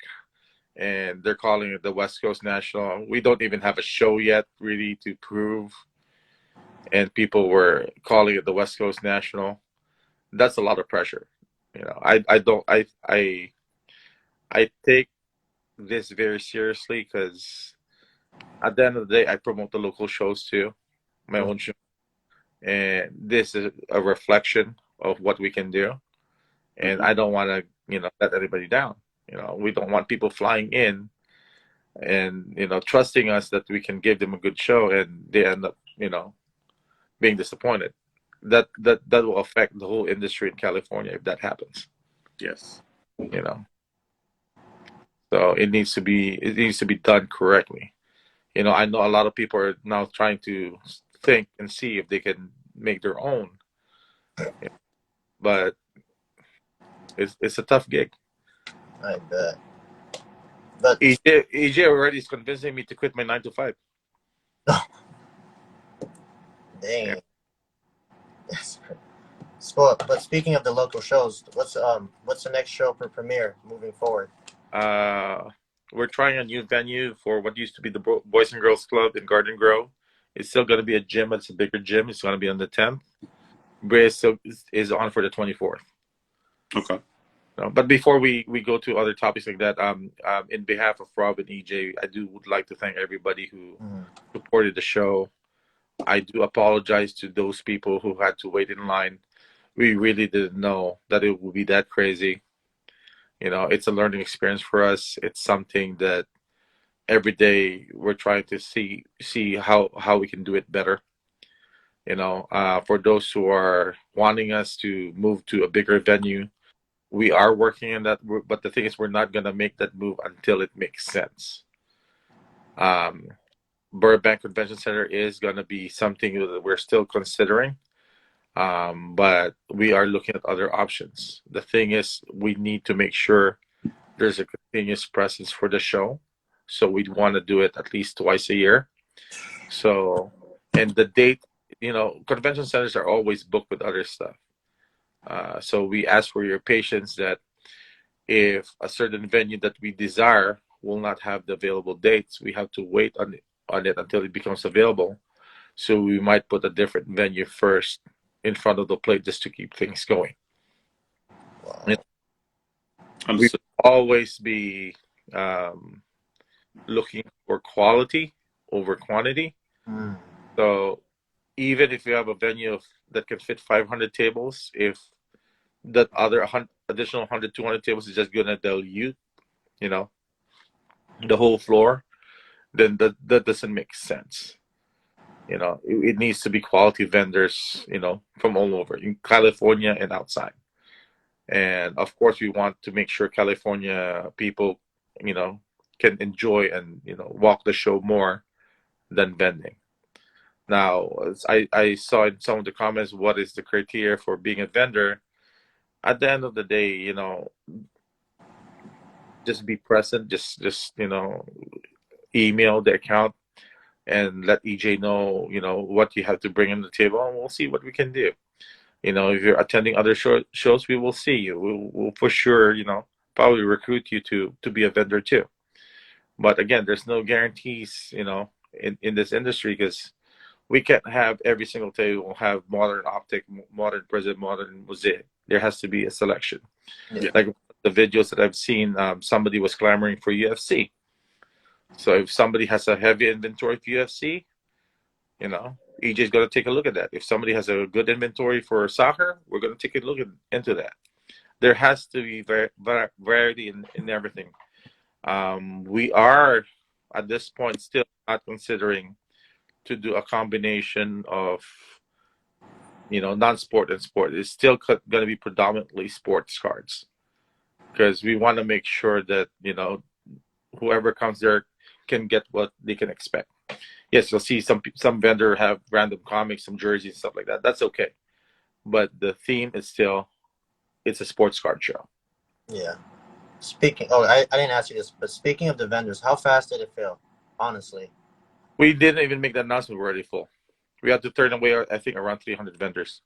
and they're calling it the West Coast National. We don't even have a show yet, really, to prove, and people were calling it the West Coast National. That's a lot of pressure. You know, I take this very seriously, because at the end of the day, I promote the local shows too, my own show, and this is a reflection of what we can do, and I don't want to, you know, let anybody down. You know, we don't want people flying in and, you know, trusting us that we can give them a good show, and they end up, you know, being disappointed. That will affect the whole industry in California if that happens. Yes. You know. So it needs to be done correctly. You know, I know a lot of people are now trying to think and see if they can make their own, but it's a tough gig. I bet. But EJ already is convincing me to quit my 9 to 5. Dang. Yeah. Yes. But speaking of the local shows, what's the next show for premiere moving forward? We're trying a new venue for what used to be the Boys and Girls Club in Garden Grove. It's still going to be a gym, but it's a bigger gym. It's going to be on the 10th. Brace is on for the 24th. Okay. But before we go to other topics like that, in behalf of Rob and EJ, I would like to thank everybody who supported the show. I do apologize to those people who had to wait in line. We really didn't know that it would be that crazy. You know, it's a learning experience for us. It's something that every day we're trying to see how we can do it better. You know, for those who are wanting us to move to a bigger venue, we are working on that. But the thing is, we're not going to make that move until it makes sense. Burbank Convention Center is going to be something that we're still considering. But we are looking at other options. The thing is, we need to make sure there's a continuous presence for the show. So we'd want to do it at least twice a year. So, and the date, you know, convention centers are always booked with other stuff. So we ask for your patience that if a certain venue that we desire will not have the available dates, we have to wait on it until it becomes available. So we might put a different venue first in front of the plate just to keep things going. Wow. We Understood. always be looking for quality over quantity. Mm. So even if you have a venue that can fit 500 tables, if that other additional 100, 200 tables is just going to dilute, you know, the whole floor, then that doesn't make sense. You know, it needs to be quality vendors, you know, from all over in California and outside. And of course, we want to make sure California people, you know, can enjoy and, you know, walk the show more than vending. Now, I saw in some of the comments, what is the criteria for being a vendor? At the end of the day, you know, just be present, just you know, email the account and let EJ know, you know, what you have to bring in the table, and we'll see what we can do. You know, if you're attending other shows, we will see you. We'll for sure, you know, probably recruit you to be a vendor too. But again, there's no guarantees, you know, in this industry, because we can't have every single table have modern optic, modern present, modern mosaic. There has to be a selection. Yeah. Like the videos that I've seen, somebody was clamoring for UFC. So if somebody has a heavy inventory for UFC, you know, EJ's going to take a look at that. If somebody has a good inventory for soccer, we're going to take a look into that. There has to be variety in everything. We are at this point still not considering to do a combination of, you know, non-sport and sport. It's still going to be predominantly sports cards, because we want to make sure that, you know, whoever comes there can get what they can expect. Yes, you'll see some vendor have random comics, some jerseys, stuff like that. That's okay, but the theme is still, it's a sports card show. Yeah. Speaking, I didn't ask you this, but speaking of the vendors, how fast did it fill? Honestly, We didn't even make the announcement. We're already full. We had to turn away, I think, around 300 vendors.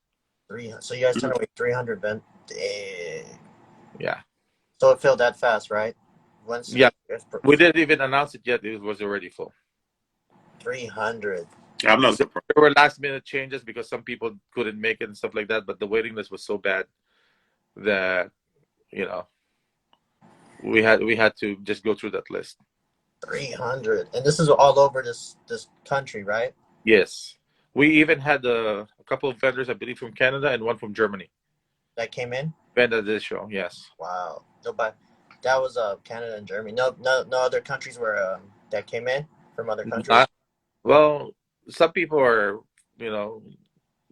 300. So you guys turned away 300 vendors. Yeah. So it filled that fast, right? Once Yeah. We didn't even announce it yet. It was already full. 300. I'm not surprised. There were last minute changes because some people couldn't make it and stuff like that, but the waiting list was so bad that, you know, we had to just go through that list. 300. And this is all over this country, right? Yes. We even had a couple of vendors, I believe, from Canada and one from Germany. That came in? Vendor this show, yes. Wow. No, but that was Canada and Germany. No other countries where that came in from other countries? Well, some people are, you know,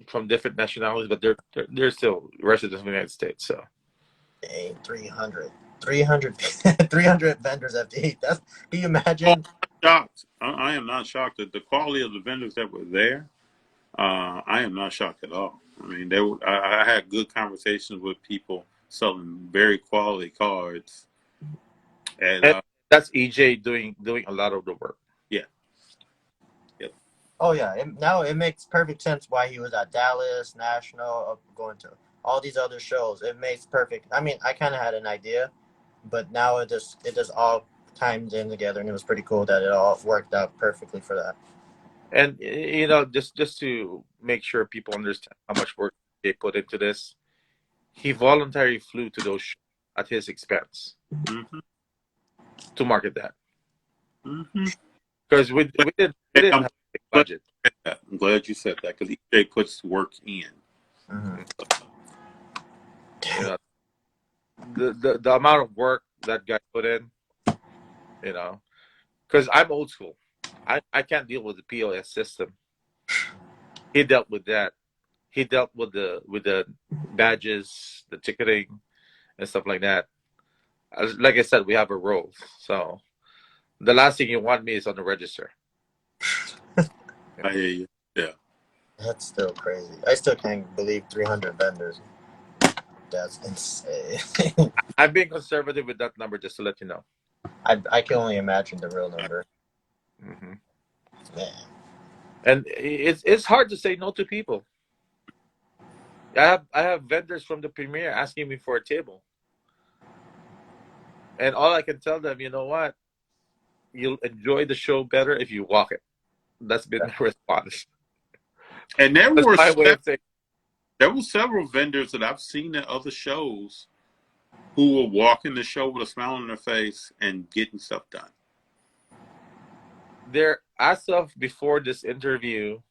from different nationalities, but they're still residents of the United States. So, Dang, 300. 300 vendors FD. That's, can you imagine? Shocked. I am not shocked at the quality of the vendors that were there. I am not shocked at all. I mean, I had good conversations with people selling very quality cards, and that's EJ doing a lot of the work. Yeah. Yep. Oh yeah, now it makes perfect sense why he was at Dallas National, going to all these other shows. It makes perfect. I mean, I kind of had an idea, but now it just all timed in together, and it was pretty cool that it all worked out perfectly for that. And you know, just to make sure people understand how much work they put into this, he voluntarily flew to those shows at his expense to market that. Because we didn't have a big budget. I'm glad you said that, because EJ puts work in. You know, the amount of work that guy put in, you know, because I'm old school. I can't deal with the POS system. He dealt with that. He dealt with the badges, the ticketing, and stuff like that. Like I said, we have a role. So the last thing you want me is on the register. I hear you. Yeah. That's still crazy. I still can't believe 300 vendors. That's insane. I'm being conservative with that number, just to let you know. I can only imagine the real number. Mm-hmm. Man. And it's hard to say no to people. I have vendors from the premiere asking me for a table, and all I can tell them, you know what, you'll enjoy the show better if you walk it. That's been my response. And That's my way of saying. There were several vendors that I've seen at other shows who will walk in the show with a smile on their face and getting stuff done. There, as of before this interview,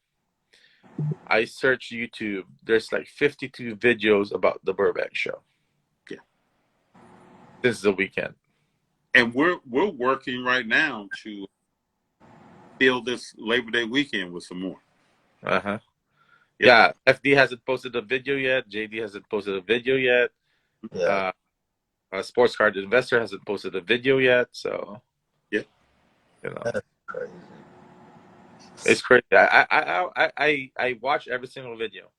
I searched YouTube. There's like 52 videos about the Burbank show. Yeah. This is the weekend. And we're working right now to fill this Labor Day weekend with some more. Uh-huh. Yeah. Yeah, FD hasn't posted a video yet. JD hasn't posted a video yet. Yeah. Sports Card Investor hasn't posted a video yet. So, yeah, you know, That's crazy. it's crazy. I watch every single video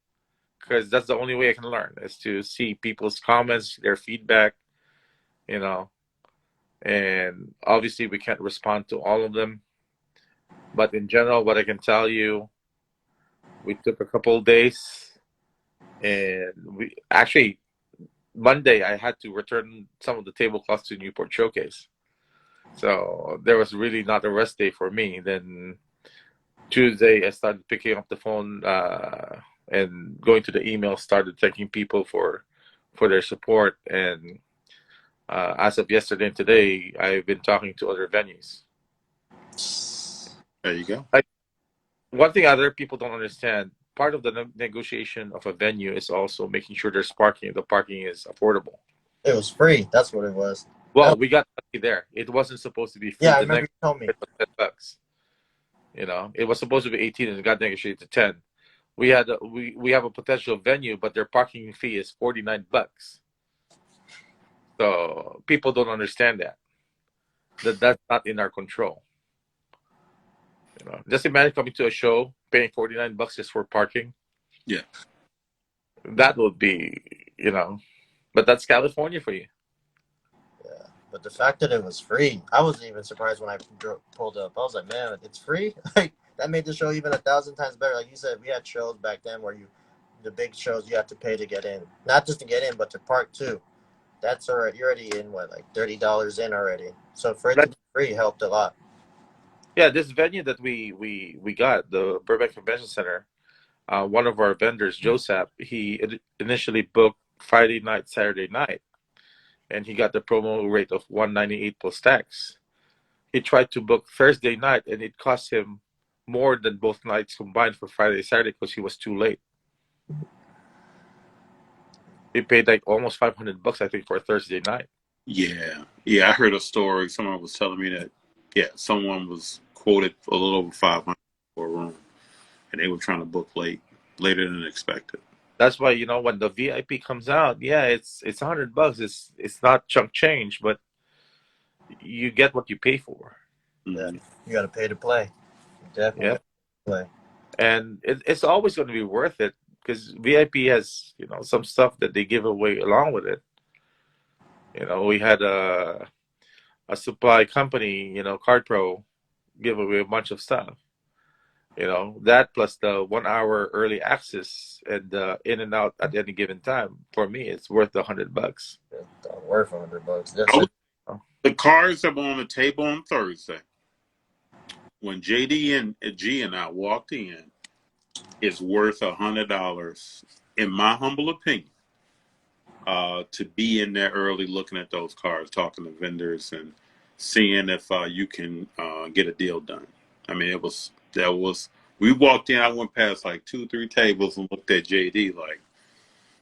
because that's the only way I can learn is to see people's comments, their feedback, you know. And obviously, we can't respond to all of them. But in general, what I can tell you, we took a couple of days, and we actually Monday I had to return some of the tablecloths to Newport Showcase. So there was really not a rest day for me. Then Tuesday I started picking up the phone and going to the email, started thanking people for their support. And as of yesterday and today, I've been talking to other venues. There you go. One thing other people don't understand, part of the negotiation of a venue is also making sure there's parking. The parking is affordable. It was free. That's what it was. Well, we got lucky there. It wasn't supposed to be free. Yeah, I remember you told me. It was $10. You know, it was supposed to be 18 and it got negotiated to 10. We have a potential venue, but their parking fee is $49. So people don't understand that's not in our control. You know, just imagine coming to a show, paying $49 just for parking. Yeah, that would be, you know, but that's California for you. Yeah, but the fact that it was free, I wasn't even surprised when I pulled up. I was like, man, it's free. Like that made the show even 1,000 times better. Like you said, we had shows back then where the big shows you have to pay to get in, not just to get in, but to park too. That's already you're already in what, like $30 in already. So for it to be free helped a lot. Yeah, this venue that we got, the Burbank Convention Center, one of our vendors, Joseph, he initially booked Friday night, Saturday night, and he got the promo rate of $198 plus tax. He tried to book Thursday night, and it cost him more than both nights combined for Friday, Saturday because he was too late. He paid like almost $500, I think, for a Thursday night. Yeah, I heard a story. Someone was telling me that, someone was quoted a little over $500 for a room, and they were trying to book later than expected. That's why, you know, when the VIP comes out, it's $100. It's not chunk change, but you get what you pay for. Yeah, you got to pay to play. Definitely play. And it's always going to be worth it because VIP has, you know, some stuff that they give away along with it. You know, we had a supply company, you know, Card Pro, give away a bunch of stuff. You know, that plus the 1 hour early access and in and out at any given time, for me, it's worth $100. It's worth $100. The cards that were on the table on Thursday, when JD and G and I walked in, is worth $100, in my humble opinion, to be in there early looking at those cards, talking to vendors, and seeing if you can get a deal done. I mean, we walked in, I went past like 2-3 tables and looked at JD like,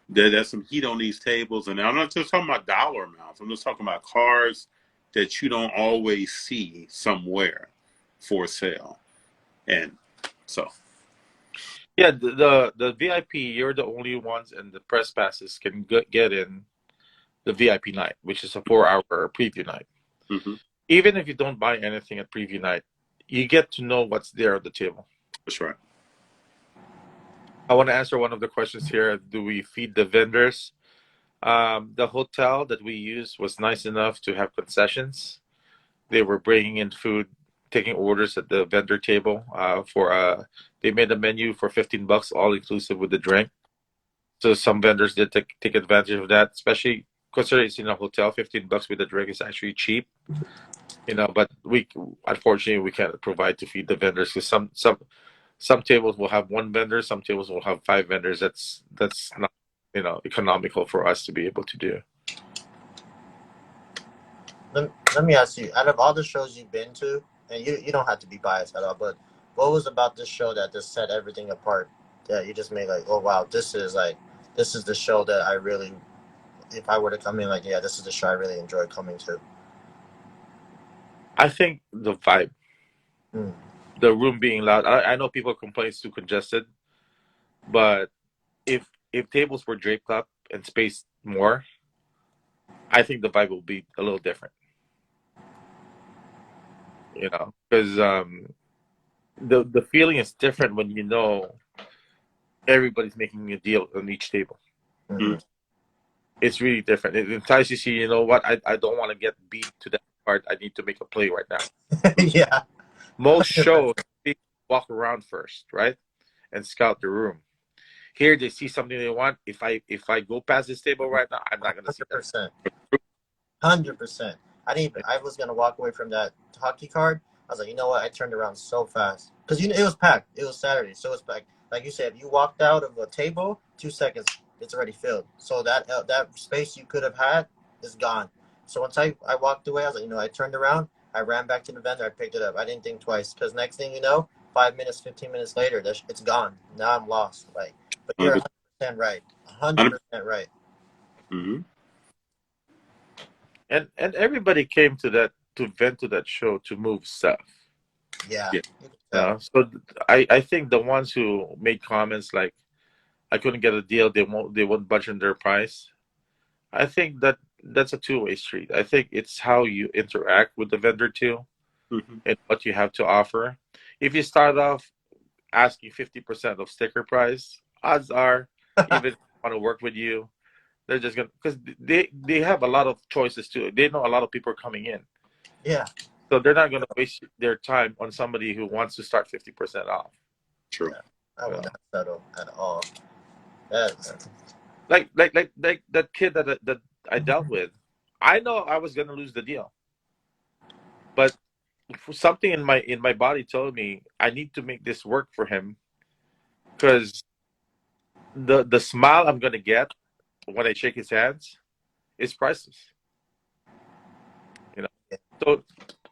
there's some heat on these tables. And I'm not just talking about dollar amounts. I'm just talking about cards that you don't always see somewhere for sale. And so. Yeah, the VIP, you're the only ones, and the press passes can get in the VIP night, which is a 4-hour preview night. Mm-hmm. Even if you don't buy anything at preview night, you get to know what's there at the table. That's right. I want to answer one of the questions here. Do we feed the vendors? The hotel that we used was nice enough to have concessions. They were bringing in food, taking orders at the vendor table. They made a menu for $15, all inclusive with the drink. So some vendors did take advantage of that, especially considering it's in a hotel. $15 with the drink is actually cheap. You know, but unfortunately we can't provide to feed the vendors because some tables will have one vendor, some tables will have 5 vendors. That's not, you know, economical for us to be able to do. let me ask you, out of all the shows you've been to, and you don't have to be biased at all, but what was about this show that just set everything apart? That you just made like, oh wow, this is the show that I really, if I were to come in, like, yeah, this is the show I really enjoy coming to. I think the vibe, Mm. the room being loud. I know people complain it's too congested, but if tables were draped up and spaced more, I think the vibe will be a little different. You know, because the feeling is different when you know everybody's making a deal on each table. Mm-hmm. It's really different. It entices you. See, you know what? I don't want to get beat to that part. I need to make a play right now. Yeah. Most shows people walk around first, right, and scout the room. Here they see something they want. If I go past this table right now, I'm not gonna see that. 100%. I was gonna walk away from that hockey card. I was like, you know what? I turned around so fast because it was packed. It was Saturday, so it's packed. Like you said, if you walked out of a table, 2 seconds, it's already filled. So that space you could have had is gone. So once I walked away, I was like, I turned around, I ran back to the vendor, I picked it up. I didn't think twice because next thing you know, 5 minutes, 15 minutes later, it's gone. Now I'm lost. Like, but you're 100% right. 100% right. Mm-hmm. And everybody came to vent to that show to move stuff. Yeah. Yeah. So I think the ones who made comments like I couldn't get a deal, they won't budge on their price. I think that's a two-way street. I think it's how you interact with the vendor too, and what you have to offer. If you start off asking 50% of sticker price, odds are even if they want to work with you, they're just gonna, because they have a lot of choices too. They know a lot of people are coming in. Yeah. So they're not going to waste their time on somebody who wants to start 50% off. True. Yeah. I would not settle at all. Like that kid that I dealt with. I know I was going to lose the deal, but something in my body told me I need to make this work for him, because the smile I'm going to get when I shake his hands is priceless. You know. So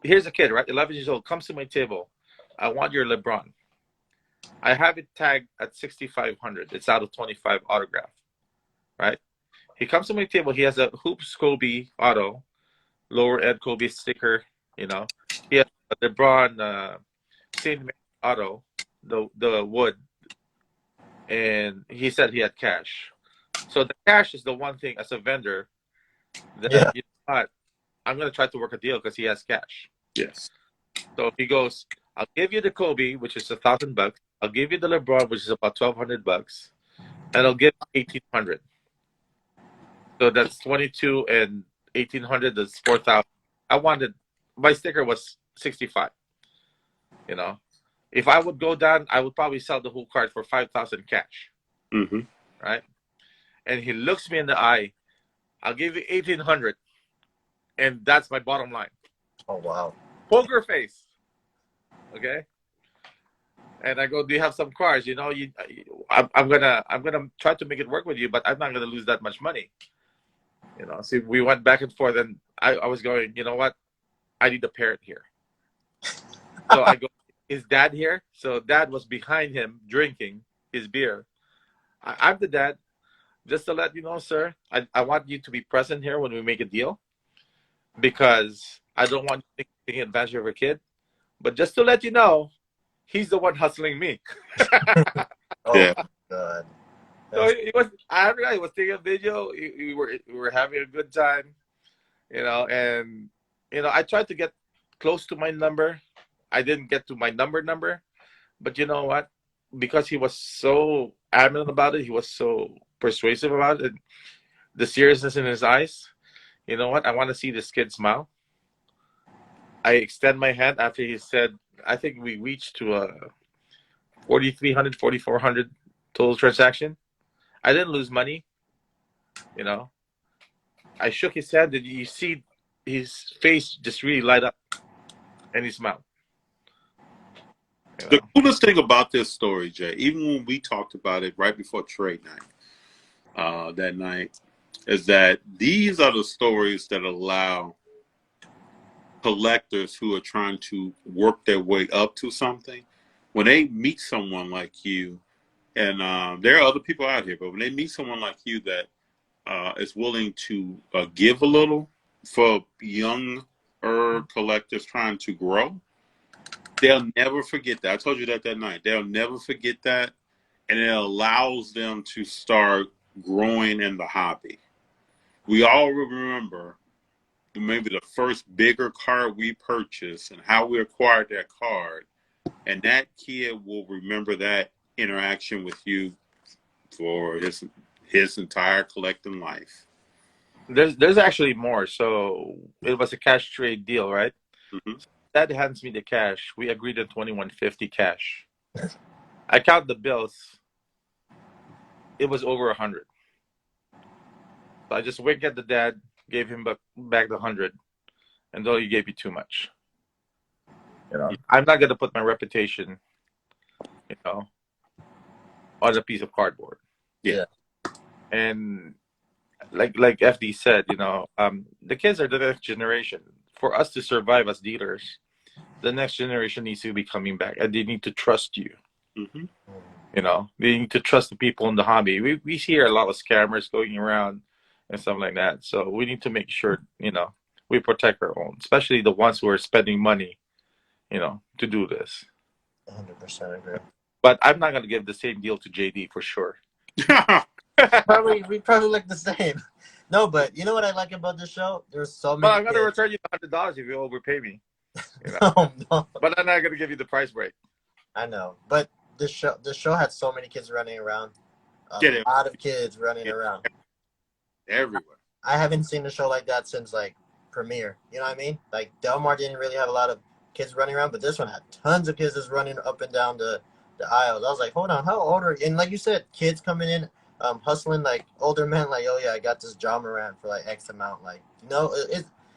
here's a kid, right? 11 years old, comes to my table. I want your LeBron. I have it tagged at 6,500. It's out of 25 autograph, right? He comes to my table. He has a Hoops Kobe auto, lower end Kobe sticker. You know, he has a LeBron Saint Mary auto, the wood, and he said he had cash. So the cash is the one thing as a vendor that you know what, I'm gonna try to work a deal because he has cash. Yes. So he goes, I'll give you the Kobe, which is $1,000. I'll give you the LeBron, which is about $1,200, and I'll give you 1,800. So that's 22 and 1,800. That's 4,000. My sticker was 65. You know, if I would go down, I would probably sell the whole card for 5,000 cash. Mm-hmm. Right? And he looks me in the eye. I'll give you 1,800, and that's my bottom line. Oh wow. Poker face. Okay. And I go, do you have some cards? You know, I'm gonna try to make it work with you, but I'm not gonna lose that much money. You know, so we went back and forth, and I was going, you know what? I need a parent here. So I go, is dad here? So dad was behind him drinking his beer. I'm the dad. Just to let you know, sir, I want you to be present here when we make a deal, because I don't want you taking advantage of a kid. But just to let you know, he's the one hustling me. Oh, God. So he was. I don't know. He was taking a video. We were having a good time, you know. And you know, I tried to get close to my number. I didn't get to my number, but you know what? Because he was so adamant about it, he was so persuasive about it, the seriousness in his eyes. You know what? I want to see this kid smile. I extend my hand after he said, I think we reached to a 4,300, 4,400 total transaction. I didn't lose money. You know, I shook his hand, and you see his face just really light up, and he smiled. The coolest thing about this story, Jay, even when we talked about it right before trade night, that night, is that these are the stories that allow collectors who are trying to work their way up to something, when they meet someone like you, and there are other people out here, but when they meet someone like you that is willing to give a little for younger collectors trying to grow, they'll never forget that. I told you that night. They'll never forget that, and it allows them to start growing in the hobby. We all remember maybe the first bigger card we purchased and how we acquired that card, and that kid will remember that interaction with you for his entire collecting life. There's actually more. So it was a cash trade deal, right? Mm-hmm. Dad hands me the cash. We agreed on 2150 cash. I count the bills. It was over 100. So I just winked at the dad, gave him back the 100, and though he gave you too much. I'm not gonna put my reputation, on a piece of cardboard. Yeah. And like FD said, the kids are the next generation. For us to survive as dealers, the next generation needs to be coming back, and they need to trust you. Mm-hmm. They need to trust the people in the hobby. We hear a lot of scammers going around and stuff like that. So we need to make sure, we protect our own, especially the ones who are spending money, to do this. 100% agree. But I'm not going to give the same deal to JD for sure. We probably look the same. No, but you know what I like about this show? There's so many. Well, I'm going to return you $100 if you overpay me. No. But I'm not going to give you the price break. I know, but the show had so many kids running around. A lot of kids running around. Everywhere. I haven't seen a show like that since like Premiere. You know what I mean? Like Del Mar didn't really have a lot of kids running around, but this one had tons of kids just running up and down the aisles. I was like, hold on, how old are you? And like you said, kids coming in, hustling like older men, like, oh yeah, I got this John Moran for like X amount. Like,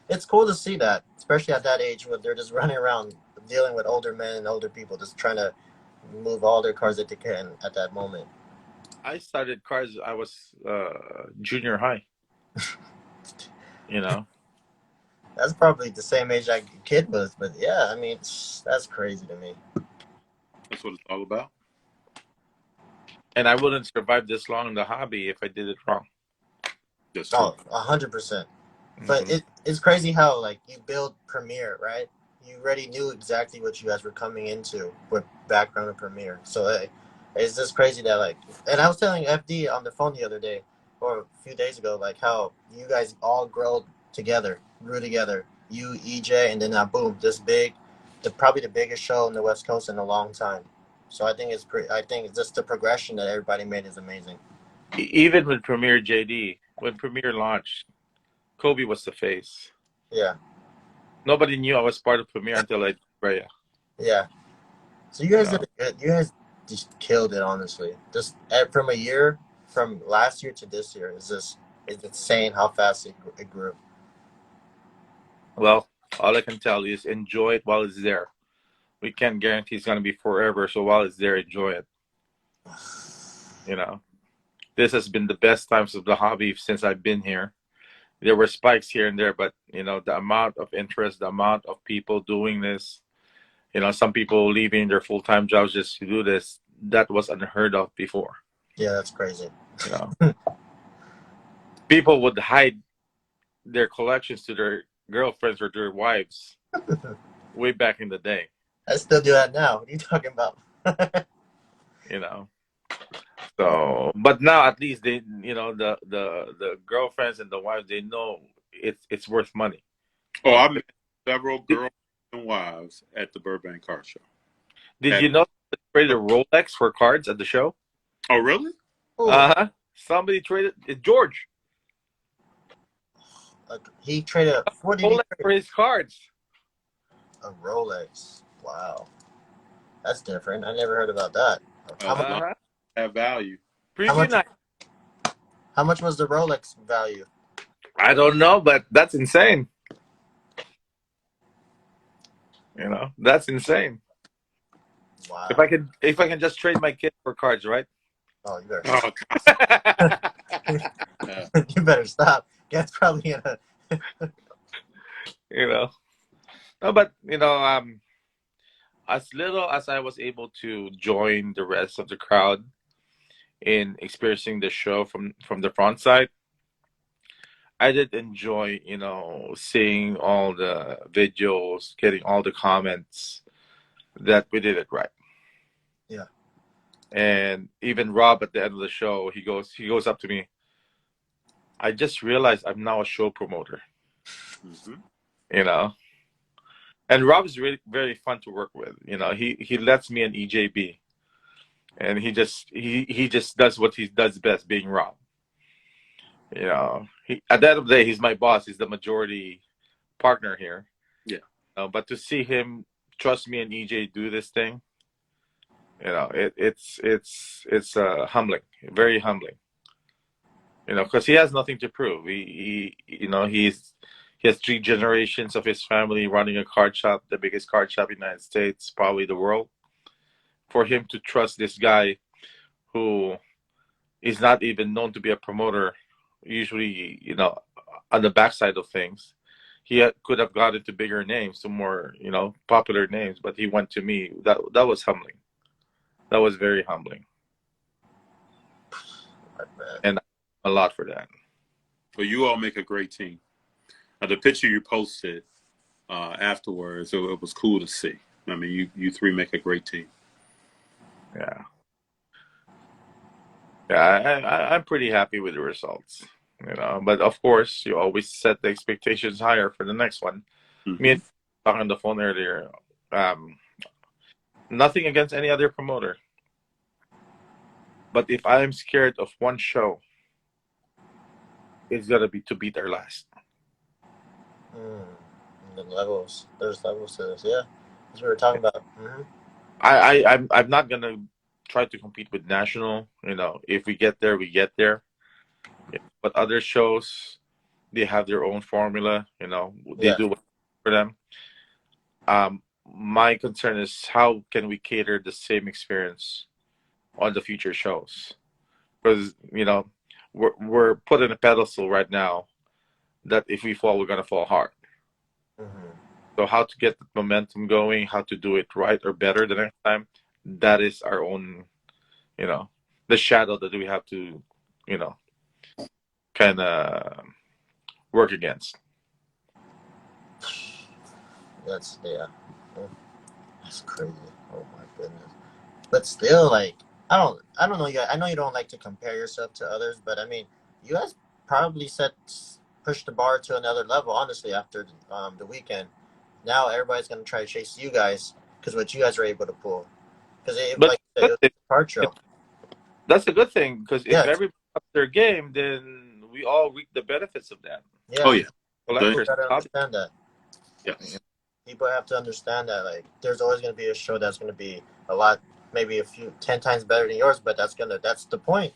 it's cool to see that, especially at that age where they're just running around dealing with older men and older people, just trying to move all their cars that they can at that moment. I started cars. I was junior high. That's probably the same age that kid was, but yeah, I mean, that's crazy to me. That's what it's all about. And I wouldn't survive this long in the hobby if I did it wrong. That's true. 100%. But it's crazy how like you build Premiere, right? You already knew exactly what you guys were coming into with background of Premiere. So it's just crazy that like, and I was telling FD on the phone the other day or a few days ago, like how you guys all grew together, you, EJ, and then now boom, this big, probably the biggest show in the West Coast in a long time. So I think it's just the progression that everybody made is amazing. Even with Premiere JD, when Premiere launched, Kobe was the face. Yeah. Nobody knew I was part of Premiere until I did Rhea. Yeah. So you guys did good. You guys just killed it, honestly. Just from a year, from last year to this year, it's insane how fast it grew. Well, all I can tell you is enjoy it while it's there. We can't guarantee it's going to be forever, so while it's there, enjoy it. This has been the best times of the hobby since I've been here. There were spikes here and there, but, the amount of interest, the amount of people doing this, some people leaving their full-time jobs just to do this, that was unheard of before. Yeah, that's crazy. People would hide their collections to their girlfriends or their wives way back in the day. I still do that now. What are you talking about? So, but now at least they, the girlfriends and the wives, they know it's worth money. Oh, I met several girls and wives at the Burbank Card Show. Did you know they traded a Rolex for cards at the show? Oh, really? Somebody traded George. He traded a Rolex for his cards. A Rolex. Wow, that's different. I never heard about that. Have value. How much was the Rolex value? I don't know, but that's insane. That's insane. Wow. If I can just trade my kid for cards, right? Oh, you better. You better stop. That's probably No, but as little as I was able to join the rest of the crowd in experiencing the show from the front side, I did enjoy, seeing all the videos, getting all the comments that we did it right. Yeah. And even Rob at the end of the show, he goes up to me. I just realized I'm now a show promoter. Mm-hmm. And Rob is really very fun to work with. He lets me an EJB, and he just does what he does best, being Rob. At the end of the day, he's my boss. He's the majority partner here. Yeah. But to see him trust me and EJ do this thing, it's humbling, very humbling. Because he has nothing to prove. He has 3 generations of his family running a card shop, the biggest card shop in the United States, probably the world. For him to trust this guy who is not even known to be a promoter, usually, on the backside of things, he could have got into bigger names, some more, popular names, but he went to me. That was humbling. That was very humbling. And a lot for that. Well, you all make a great team. The picture you posted afterwards, it was cool to see. I mean, you 3 make a great team. Yeah. Yeah, I'm pretty happy with the results. But of course, you always set the expectations higher for the next one. Mm-hmm. Me and talking on the phone earlier. Nothing against any other promoter, but if I'm scared of one show, it's gonna be to beat our last. The levels. There's levels to this. Yeah, that's what we were talking about. Mm-hmm. I'm not gonna try to compete with national. If we get there, we get there. But other shows, they have their own formula. They do for them. My concern is how can we cater the same experience on the future shows? Because we're put in a pedestal right now that if we fall, we're gonna fall hard. Mm-hmm. So how to get the momentum going, how to do it right or better the next time, that is our own, the shadow that we have to, kind of work against. That's crazy. Oh my goodness. But still, like, I don't know. I know you don't like to compare yourself to others, but I mean, you guys probably pushed the bar to another level. Honestly, after the weekend, now everybody's gonna try to chase you guys because what you guys were able to pull. Because like you said, it was a card show. That's a good thing, because if everybody ups their game, then we all reap the benefits of that. Yeah. Oh yeah. People gotta understand that. Yes. People have to understand that, like, there's always gonna be a show that's gonna be a lot, maybe 10 times better than yours, but that's the point.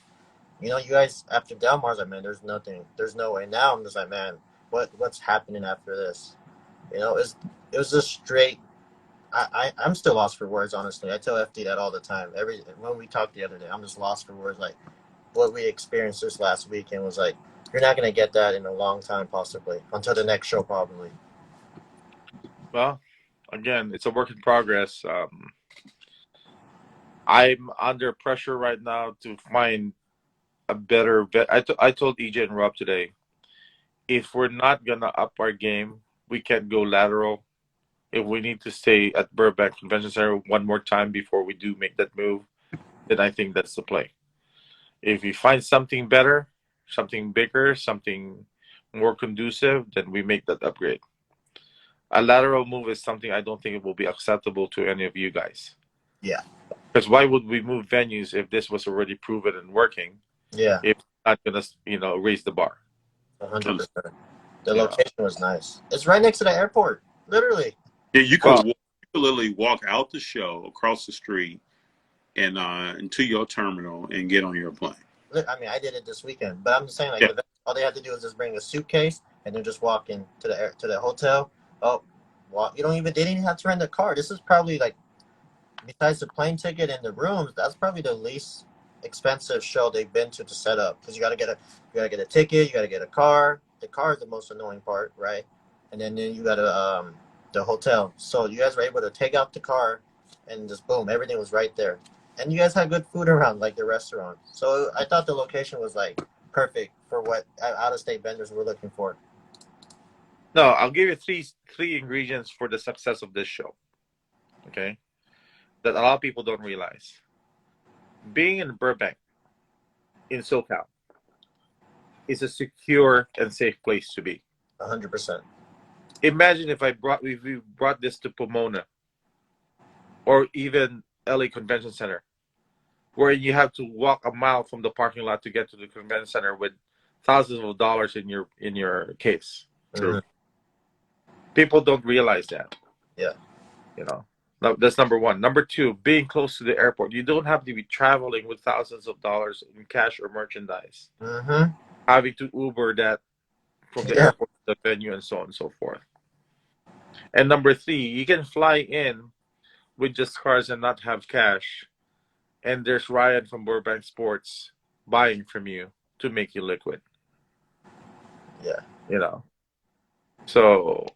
You guys after Delmar's, like, man, there's no way. Now I'm just like, man, what's happening after this? It was just straight. I'm still lost for words, honestly. I tell FD that all the time. When we talked the other day, I'm just lost for words. Like, what we experienced this last weekend was like, you're not gonna get that in a long time, possibly until the next show, probably. Well, again, it's a work in progress. I'm under pressure right now to find a better vet. I told EJ and Rob today, if we're not gonna up our game, we can't go lateral. If we need to stay at Burbank Convention Center one more time before we do make that move, then I think that's the play. If we find something better, something bigger, something more conducive, then we make that upgrade. A lateral move is something I don't think it will be acceptable to any of you guys. Yeah. Because why would we move venues if this was already proven and working? Yeah. If not gonna, raise the bar. 100%. The location was nice. It's right next to the airport, literally. Yeah, you could literally walk out the show across the street and into your terminal and get on your plane. I mean, I did it this weekend, but I'm just saying, like, all they have to do is just bring a suitcase and then just walk in to the hotel. Oh, well, they didn't even have to rent a car. This is probably, like, besides the plane ticket and the rooms, that's probably the least expensive show they've been to set up, because you gotta get a ticket, you gotta get a car. The car is the most annoying part, right? And then you gotta The hotel. So you guys were able to take out the car, and just boom, everything was right there. And you guys had good food around, like the restaurant. So I thought the location was like perfect for what out of state vendors were looking for. No, I'll give you three ingredients for the success of this show. Okay, that a lot of people don't realize. Being in Burbank, in SoCal, is a secure and safe place to be. 100%. Imagine if we brought this to Pomona or even LA Convention Center, where you have to walk a mile from the parking lot to get to the convention center with thousands of dollars in your case. True. People don't realize that. Yeah. You know, that's number one. Number two, being close to the airport. You don't have to be traveling with thousands of dollars in cash or merchandise. Mm-hmm. Having to Uber that from the airport to the venue and so on and so forth. And number three, you can fly in with just cars and not have cash. And there's Ryan from Burbank Sports buying from you to make you liquid. Yeah. You know. So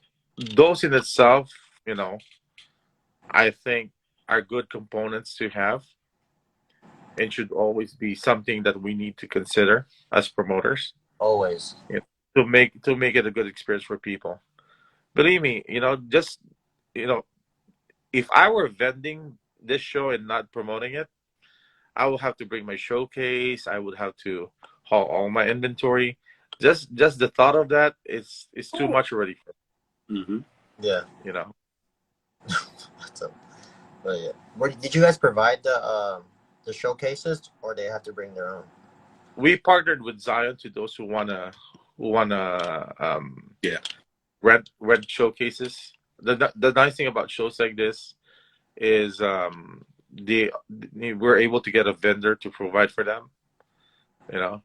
those in itself, you know, I think are good components to have and should always be something that we need to consider as promoters. Always. You know, to make it a good experience for people. Believe me, you know, just you know, if I were vending this show and not promoting it, I would have to bring my showcase. I would have to haul all my inventory. Just the thought of that is too much already for me. Mm-hmm. Yeah. You know. But yeah. Did you guys provide the showcases, or they have to bring their own? We partnered with Zion to those who wanna rent showcases. The nice thing about shows like this is we're able to get a vendor to provide for them. You know.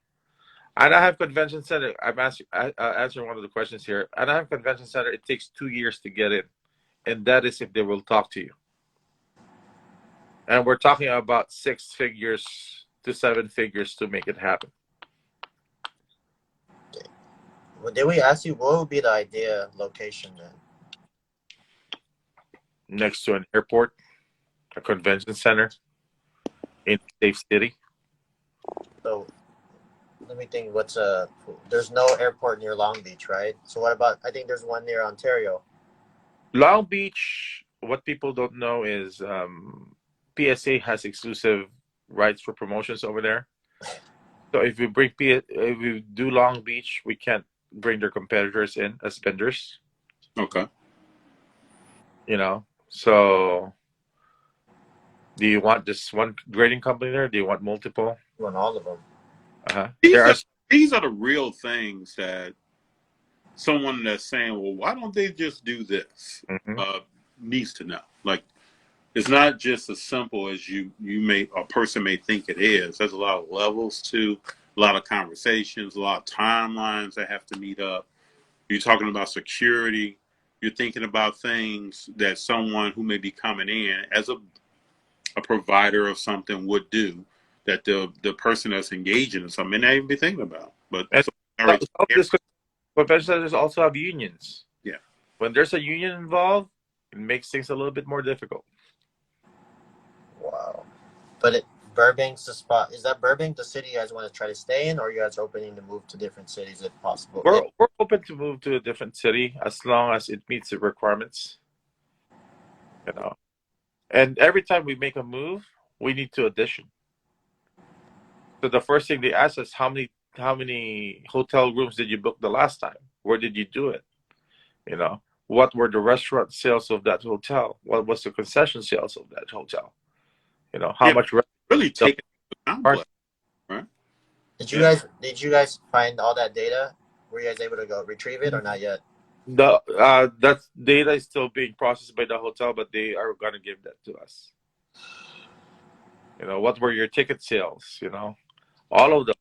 And I have convention center. I'm answering one of the questions here. And I have convention center. It takes 2 years to get in, and that is if they will talk to you. And we're talking about 6 figures to 7 figures to make it happen. Okay. Well, did we ask you what would be the ideal location then? Next to an airport, a convention center, in a safe city. So let me think. There's no airport near Long Beach, right? So what about? I think there's one near Ontario. Long Beach. What people don't know is PSA has exclusive rights for promotions over there. So if we do Long Beach, we can't bring their competitors in as vendors. Okay. You know, so do you want just one grading company there? Do you want multiple? I want all of them. These are the real things that someone that's saying, well, why don't they just do this? Needs to know. Like, it's not just as simple as a person may think it is. There's a lot of levels to, a lot of conversations, a lot of timelines that have to meet up. You're talking about security. You're thinking about things that someone who may be coming in as a provider of something would do that the person that's engaging in something may not even be thinking about. But convention centers also have unions. Yeah. When there's a union involved, it makes things a little bit more difficult. Wow. But Burbank's the spot. Is that Burbank the city you guys want to try to stay in, or are you guys opening to move to different cities if possible? We're open to move to a different city as long as it meets the requirements. You know. And every time we make a move, we need to audition. So the first thing they ask us, how many hotel rooms did you book the last time? Where did you do it? You know, what were the restaurant sales of that hotel? What was the concession sales of that hotel? You know, how much really taking complex, right? Did you guys find all that data? Were you guys able to go retrieve it or not yet? That data is still being processed by the hotel, but they are gonna give that to us. You know, what were your ticket sales? You know, all of them.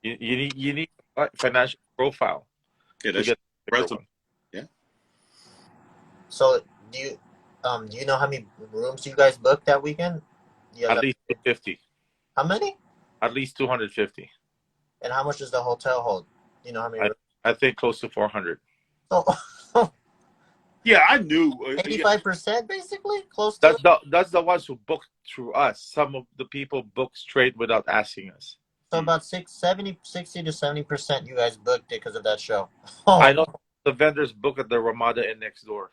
You need financial profile. Yeah, that's one. Yeah. So do you know how many rooms you guys booked that weekend? At least 250. How many? At least 250. And how much does the hotel hold? Do you know how many? I think close to 400. Oh, Yeah, I knew. Yeah. 85% basically, close to. That's the ones who booked through us. Some of the people booked straight without asking us. So about 60 to 70% you guys booked it because of that show. I Oh, know the vendors book at the Ramada Inn next door.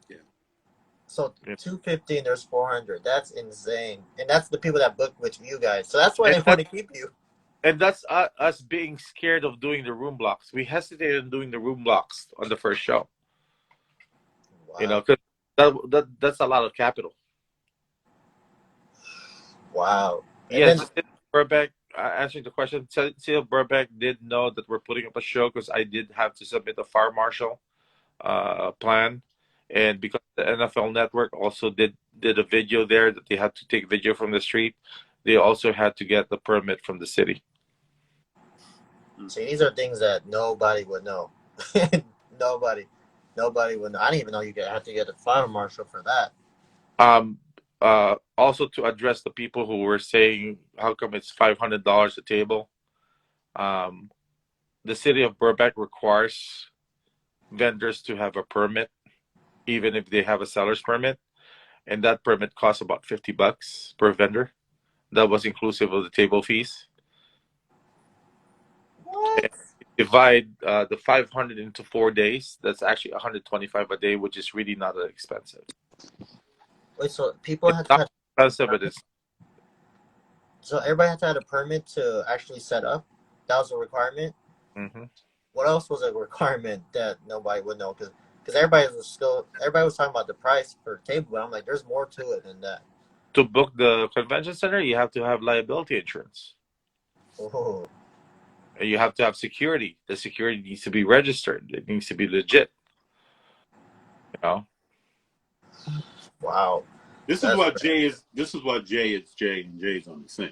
Yeah. so Yeah. 250 and there's 400. That's insane. And that's the people that booked with you guys. So that's why And they want to keep you. that's us being scared of doing the room blocks. We hesitated in doing the room blocks on the first show. You know, Wow. because that's a lot of capital. Wow. And Yes, then the city of Burbank, answering the question, City of Burbank did know that we're putting up a show because I did have to submit a fire marshal plan. And because the NFL Network also did a video there that they had to take video from the street, they also had to get the permit from the city. see, these are things that nobody would know. nobody, nobody would know. I didn't even know you had to get a fire marshal for that. Um, Also to address the people who were saying, how come it's $500 a table? Um, the city of Burbank requires vendors to have a permit, even if they have a seller's permit, and that permit costs about $50 per vendor. That was inclusive of the table fees. What? And divide the 500 into 4 days. That's actually 125 a day, which is really not that expensive. Wait, so people It's had to not have, expensive, but it's so everybody had to have a permit to actually set up? That was a requirement? mhm. What else was a requirement that nobody would know? Because everybody was talking about the price per table, but I'm like, there's more to it than that. To book the convention center. You have to have liability insurance. Oh, And you have to have security. The security needs to be registered. It needs to be legit. You know. wow. This is That's what great. Jay is. This is what Jay is. Jay and Jay's on the scene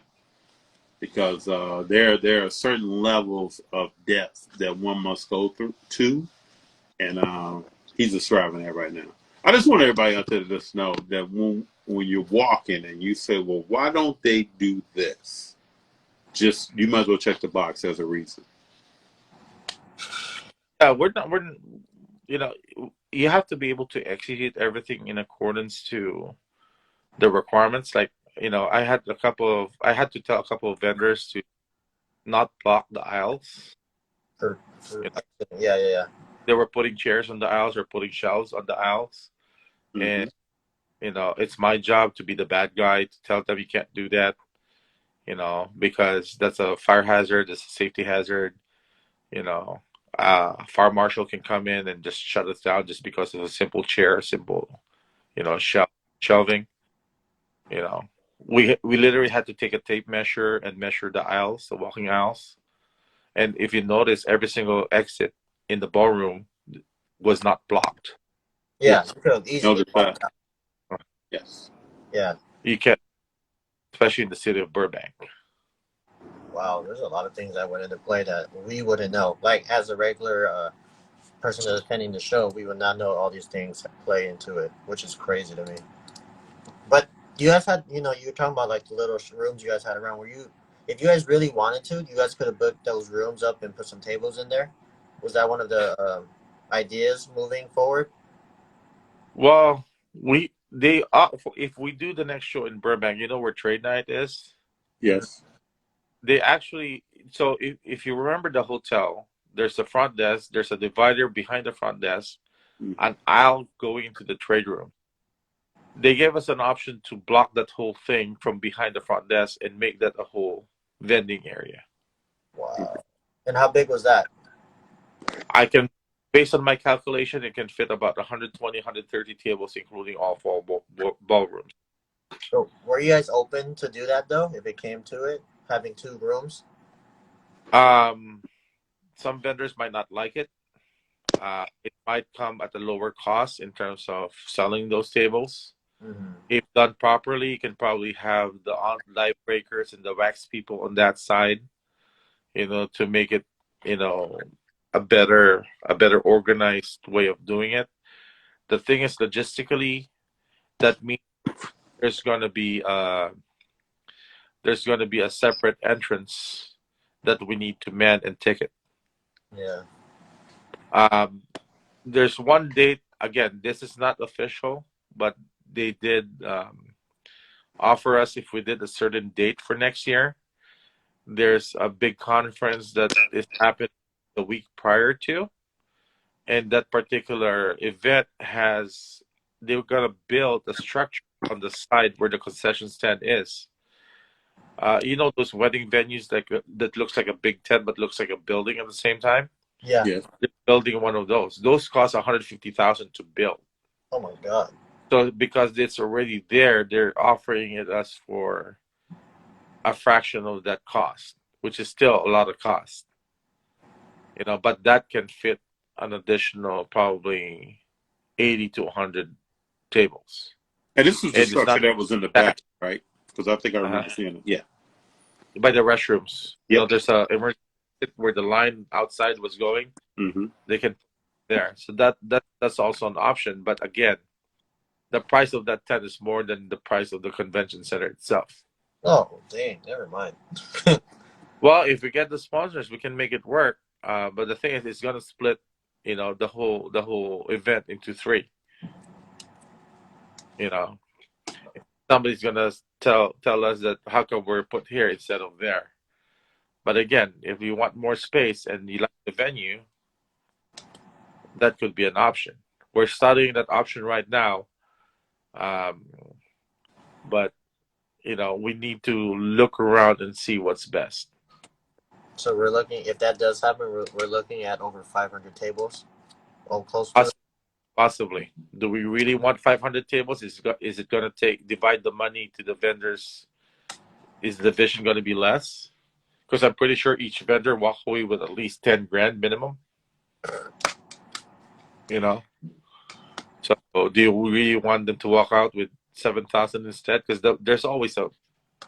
because there are certain levels of depth that one must go through to, and he's describing that right now. I just want everybody out there to just know that when you're walking and you say, "Well, why don't they do this?" Just you might as well check the box as a reason. Yeah, we're not. We're you know you have to be able to execute everything in accordance to the requirements. Like I had to tell a couple of vendors to not block the aisles. For You know, yeah. they were putting chairs on the aisles or putting shelves on the aisles, Mm-hmm. and it's my job to be the bad guy to tell them you can't do that. Because that's a fire hazard, it's a safety hazard. You know, fire marshal can come in and just shut us down just because of a simple chair, simple, shelving. You know, we literally had to take a tape measure and measure the aisles, the walking aisles. And if you notice, every single exit in the ballroom was not blocked. Yeah, Yes. you could have easily Notice walked that. out. Yes. Yeah. You can, especially in the city of Burbank. Wow, there's a lot of things that went into play that we wouldn't know. Like as a regular person that's attending the show, we would not know all these things that play into it, which is crazy to me. But you guys had, you were talking about like the little rooms you guys had around. If you guys really wanted to, you guys could have booked those rooms up and put some tables in there. Was that one of the ideas moving forward? Well, if we do the next show in Burbank, you know where Trade Night is? Mhm. Yes. They actually, so if you remember the hotel, there's a front desk, there's a divider behind the front desk, Mm-hmm. an aisle going into the trade room. They gave us an option to block that whole thing from behind the front desk and make that a whole vending area. Wow. And how big was that? I can, based on my calculation, it can fit about 120, 130 tables, including all four ballrooms. So were you guys open to do that though, if it came to it, having two rooms? Um, some vendors might not like it. It might come at a lower cost in terms of selling those tables. Mm-hmm. If done properly, you can probably have the light breakers and the wax people on that side, to make it, a better organized way of doing it. The thing is, logistically, that means there's gonna be a separate entrance that we need to man and ticket. Yeah. Um, there's one date. Again, this is not official, but they did offer us if we did a certain date for next year. There's a big conference that is happening the week prior to, and that particular event has they're gonna build a structure on the side where the concession stand is. You know those wedding venues that looks like a big tent but looks like a building at the same time. Yeah. Yes. They're building one of those. Those cost 150,000 to build. Oh my God. So because it's already there, they're offering it us for a fraction of that cost, which is still a lot of cost. You know, but that can fit an additional probably 80 to 100 tables. And this was the And it's structure not that was in the back, right? Because I think I remember seeing it. Yeah. by the restrooms. You know, Yep. there's a emergency where the line outside was going. Mm-hmm. They can there. So that's also an option. But again, the price of that tent is more than the price of the convention center itself. Oh dang, never mind. Well, if we get the sponsors, we can make it work. But the thing is, it's gonna split, you know, the whole event into three. You know, somebody's gonna tell us that how come we're put here instead of there. But again, if you want more space and you like the venue, that could be an option. We're studying that option right now, but you know, we need to look around and see what's best. So we're looking. If that does happen, we're looking at over 500 tables. Oh, close to it. Possibly. Do we really want 500 tables? Is it going to divide the money to the vendors? Is the division going to be less? Because I'm pretty sure each vendor walk away with at least 10 grand minimum. You know. So do you really want them to walk out with 7,000 instead? Because there's always a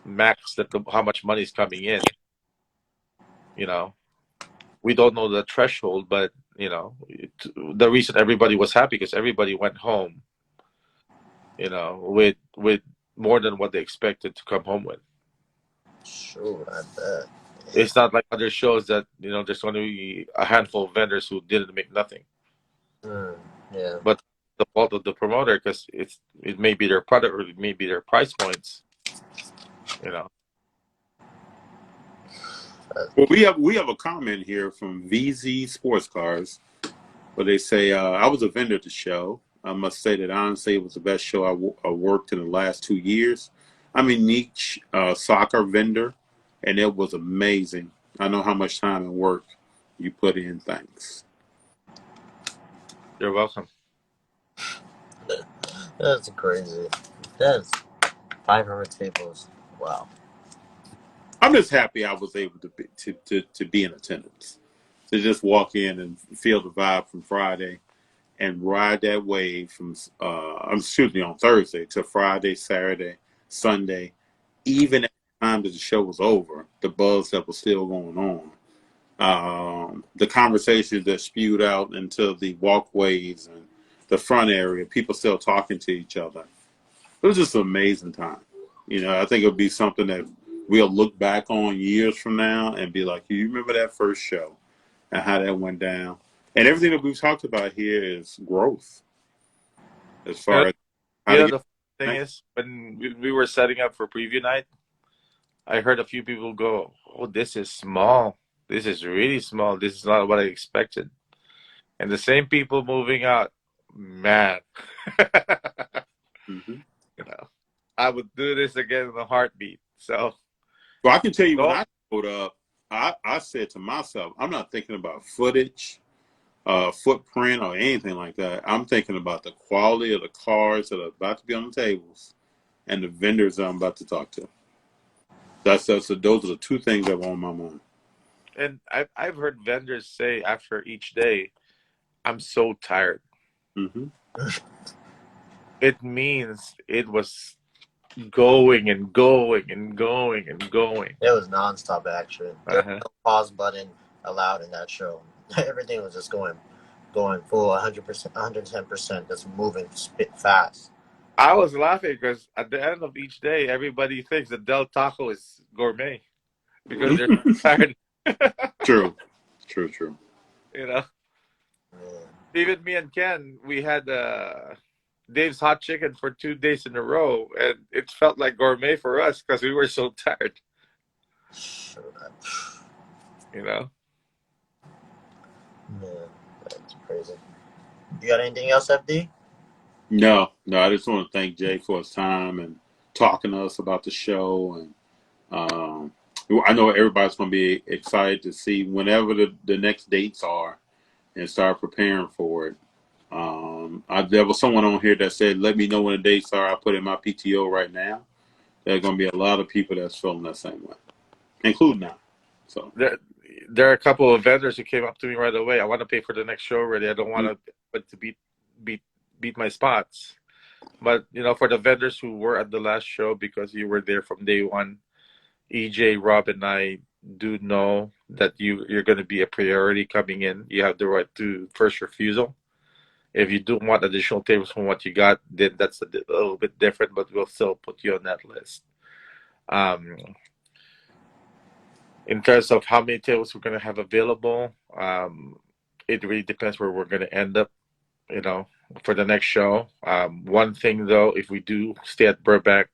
max that how much money is coming in. You know, we don't know the threshold, but you know, the reason everybody was happy because everybody went home, you know, with more than what they expected to come home with. Sure, I bet. It's not like other shows that, you know, there's going to be a handful of vendors who didn't make nothing. Yeah. But the fault of the promoter because it may be their product or it may be their price points, you know. Well, we have a comment here from VZ Sports Cars, where they say, "I was a vendor at the show. I must say that honestly, it was the best show I worked in the last 2 years. I'm a niche soccer vendor, and it was amazing. I know how much time and work you put in. Thanks." You're welcome. That's crazy. That's 500 tables. Wow. I'm just happy I was able to be in attendance, to just walk in and feel the vibe from Friday, and ride that wave from excuse me, on Thursday to Friday, Saturday, Sunday, even at the time that the show was over, the buzz that was still going on, the conversations that spewed out into the walkways and the front area, people still talking to each other. It was just an amazing time. You know, I think it'll be something that we'll look back on years from now and be like, you remember that first show and how that went down? And everything that we've talked about here is growth. As far as how to The thing is, when we were setting up for preview night, I heard a few people go, "Oh, this is small. This is really small. This is not what I expected." And the same people moving out, man. mm-hmm. You know, I would do this again in a heartbeat. So, Well, I can tell you when I showed up, I said to myself, I'm not thinking about footage, footprint, or anything like that. I'm thinking about the quality of the cars that are about to be on the tables and the vendors that I'm about to talk to. Those are the two things that were on my mind. And I've heard vendors say after each day, "I'm so tired." Mm-hmm. It means it was going and going and going and going. It was nonstop action. There was no pause button allowed in that show. Everything was just going full 100%, 110%, just moving fast. I was laughing because at the end of each day, everybody thinks that Del Taco is gourmet because they're tired. True. You know? Yeah. even me and Ken, we had Dave's hot chicken for 2 days in a row, and it felt like gourmet for us because we were so tired. You know. Man, that's crazy. You got anything else, FD? No. I just want to thank Jay for his time and talking to us about the show. And I know everybody's going to be excited to see whenever the next dates are and start preparing for it. There was someone on here that said, "Let me know when the dates are. I put in my PTO right now." There are going to be a lot of people that's feeling that same way, including I. So there are a couple of vendors who came up to me right away. I want to pay for the next show already. I don't want to beat my spots. But for the vendors who were at the last show, because you were there from day one, EJ, Rob, and I do know that you're going to be a priority coming in. You have the right to first refusal. If you do want additional tables from what you got, then that's a little bit different, but we'll still put you on that list. In terms of how many tables we're going to have available, it really depends where we're going to end up, for the next show. One thing, though, if we do stay at Burbank,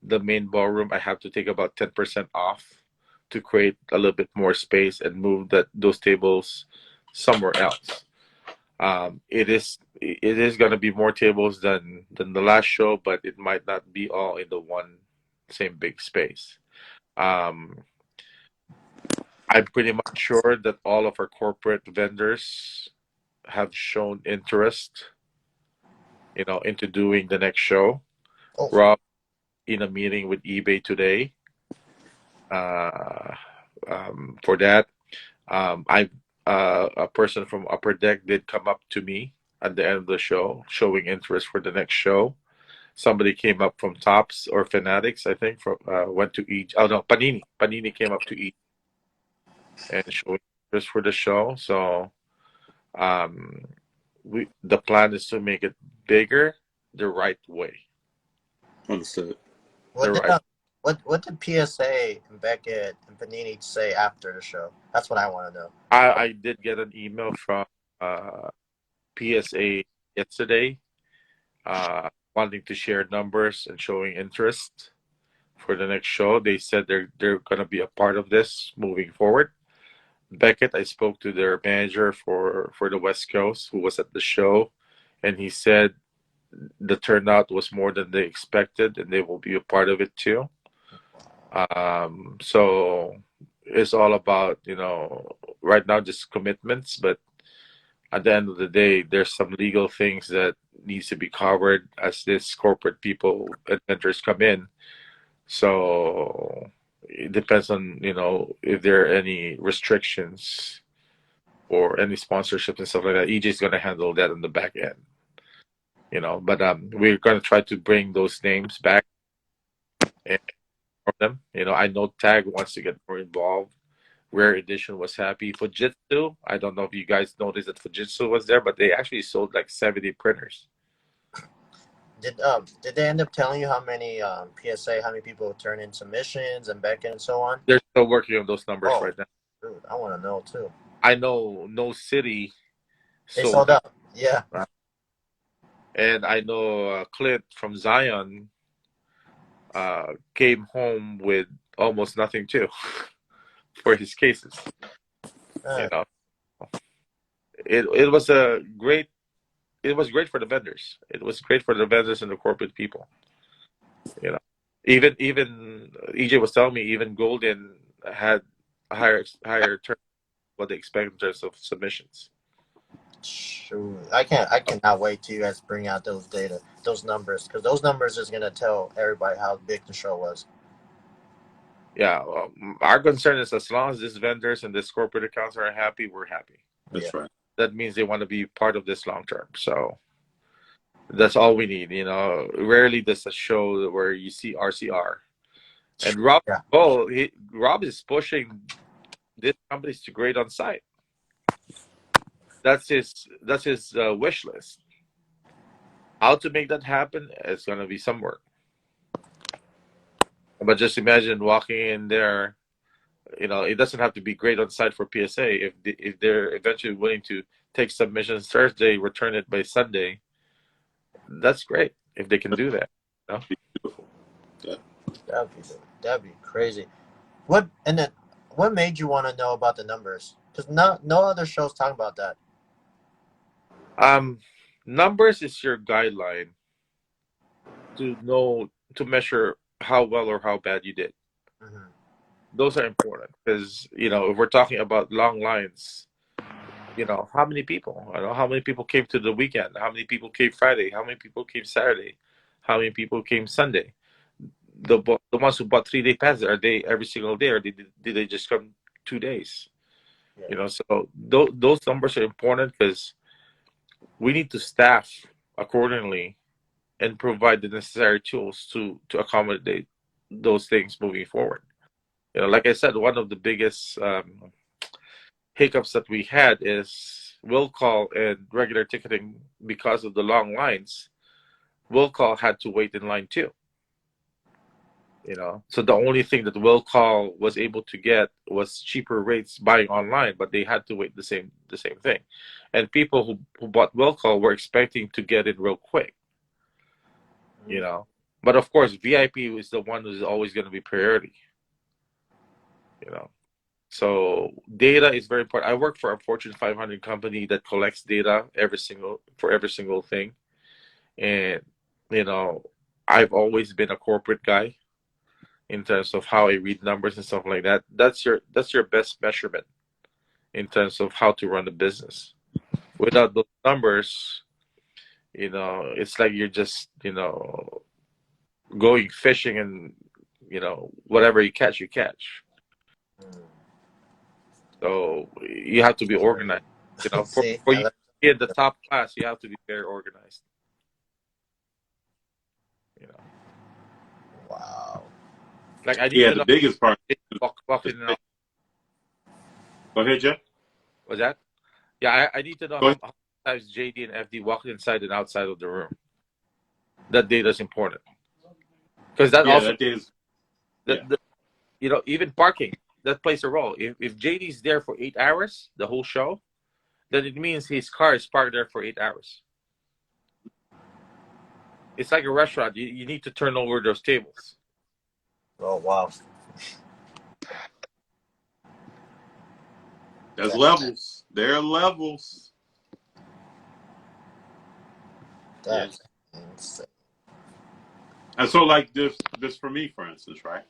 the main ballroom, I have to take about 10% off to create a little bit more space and move those tables somewhere else. It is going to be more tables than the last show, but it might not be all in the one same big space. I'm pretty much sure that all of our corporate vendors have shown interest, into doing the next show. Oh. Rob, in a meeting with eBay today, for that, a person from Upper Deck did come up to me at the end of the show, showing interest for the next show. Somebody came up from Tops or Fanatics, I think, went to each. Oh no, Panini. Panini came up to each and showing interest for the show. So, the plan is to make it bigger the right way. understood. What did PSA and Beckett and Panini say after the show? That's what I want to know. I did get an email from PSA yesterday, wanting to share numbers and showing interest for the next show. They said they're going to be a part of this moving forward. Beckett, I spoke to their manager for the West Coast, who was at the show, and he said the turnout was more than they expected, and they will be a part of it too. So it's all about, right now just commitments, but at the end of the day, there's some legal things that needs to be covered as this corporate people and vendors come in. So it depends on, if there are any restrictions or any sponsorships and stuff like that. EJ is going to handle that on the back end, but we're going to try to bring those names back and them. I know Tag wants to get more involved. Rare Edition was happy. Fujitsu, I don't know if you guys noticed that Fujitsu was there, but they actually sold like 70 printers. Did they end up telling you how many PSA, how many people turn in submissions and Beckett and so on? They're still working on those numbers right now. Dude, I want to know too. I know No City They sold out. Yeah. And I know Clint from Zion came home with almost nothing too for his cases. It was great for the vendors. It was great for the vendors and the corporate people. Even EJ was telling me even Golden had a higher turn what they expect in terms of submissions. Shoot, I cannot wait till you guys bring out those numbers, because those numbers is gonna tell everybody how big the show was. Yeah, our concern is as long as these vendors and these corporate accounts are happy, we're happy. That's right. That means they want to be part of this long term. So that's all we need. Rarely does a show where you see RCR. And Rob, Rob is pushing these companies to grade on site. That's his wish list. How to make that happen? It's gonna be some work. But just imagine walking in there, it doesn't have to be great on site for PSA. If they're eventually willing to take submissions Thursday, return it by Sunday, that's great if they can do that. Beautiful. Yeah. That'd be crazy. What made you want to know about the numbers? Because no other shows talk about that. Numbers is your guideline to measure how well or how bad you did. Mm-hmm. Those are important because if we're talking about long lines, how many people? I don't know how many people came to the weekend, how many people came Friday, how many people came Saturday, how many people came Sunday. The ones who bought 3-day passes, are they every single day, or did they just come 2 days? Yeah. So those numbers are important because we need to staff accordingly and provide the necessary tools to accommodate those things moving forward. Like I said, one of the biggest hiccups that we had is will call and regular ticketing. Because of the long lines, will call had to wait in line too. So the only thing that will call was able to get was cheaper rates buying online, but they had to wait the same thing. And people who bought will call were expecting to get it real quick. But of course, VIP is the one who's always going to be priority. So data is very important. I work for a Fortune 500 company that collects data for every single thing. And, I've always been a corporate guy in terms of how I read numbers and stuff like that. That's your best measurement in terms of how to run a business. Without those numbers, it's like you're just, going fishing and, whatever you catch, you catch. So you have to be organized. For you to be in the top class, you have to be very organized. Wow. Like I need to know the biggest part. walk in and out. Go ahead, Jeff. What's that? Yeah, I need to know how times JD and FD walked inside and outside of the room. That data is important because that also that is. Even parking that plays a role. If JD's there for 8 hours, the whole show, then it means his car is parked there for 8 hours. It's like a restaurant. You need to turn over those tables. Oh wow. There's levels. There are levels. That's insane. And so, like this for me, for instance, right?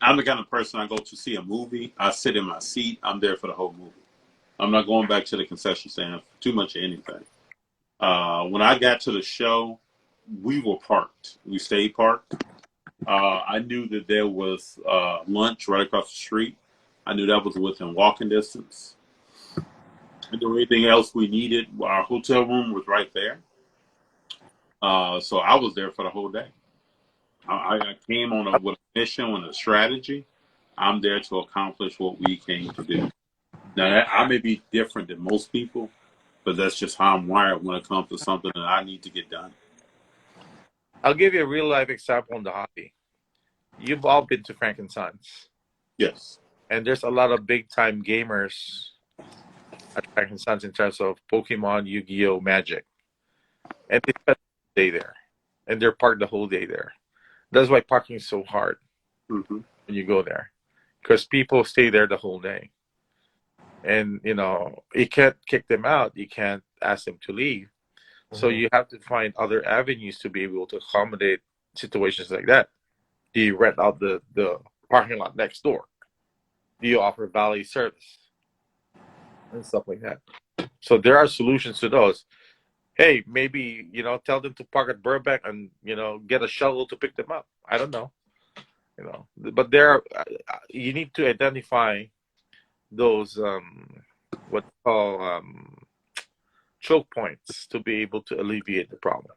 I'm the kind of person, I go to see a movie, I sit in my seat, I'm there for the whole movie. I'm not going back to the concession stand for too much of anything. When I got to the show, we were parked. We stayed parked. I knew that there was lunch right across the street. I knew that was within walking distance. And anything else we needed, our hotel room was right there. So I was there for the whole day. I came with a mission, with a strategy. I'm there to accomplish what we came to do. Now, I may be different than most people, but that's just how I'm wired when it comes to something that I need to get done. I'll give you a real life example in the hobby. You've all been to Frank and Sons. Yes. And there's a lot of big time gamers at Frank and Sons in terms of Pokemon, Yu-Gi-Oh, Magic. And they spend the day there. And they're parked the whole day there. That's why parking is so hard when you go there. Because people stay there the whole day. And, you can't kick them out. You can't ask them to leave. So you have to find other avenues to be able to accommodate situations like that. Do you rent out the parking lot next door? Do you offer valet service? And stuff like that. So there are solutions to those. Hey, maybe, tell them to park at Burbank and, get a shuttle to pick them up. I don't know. But you need to identify those, what we call choke points to be able to alleviate the problem.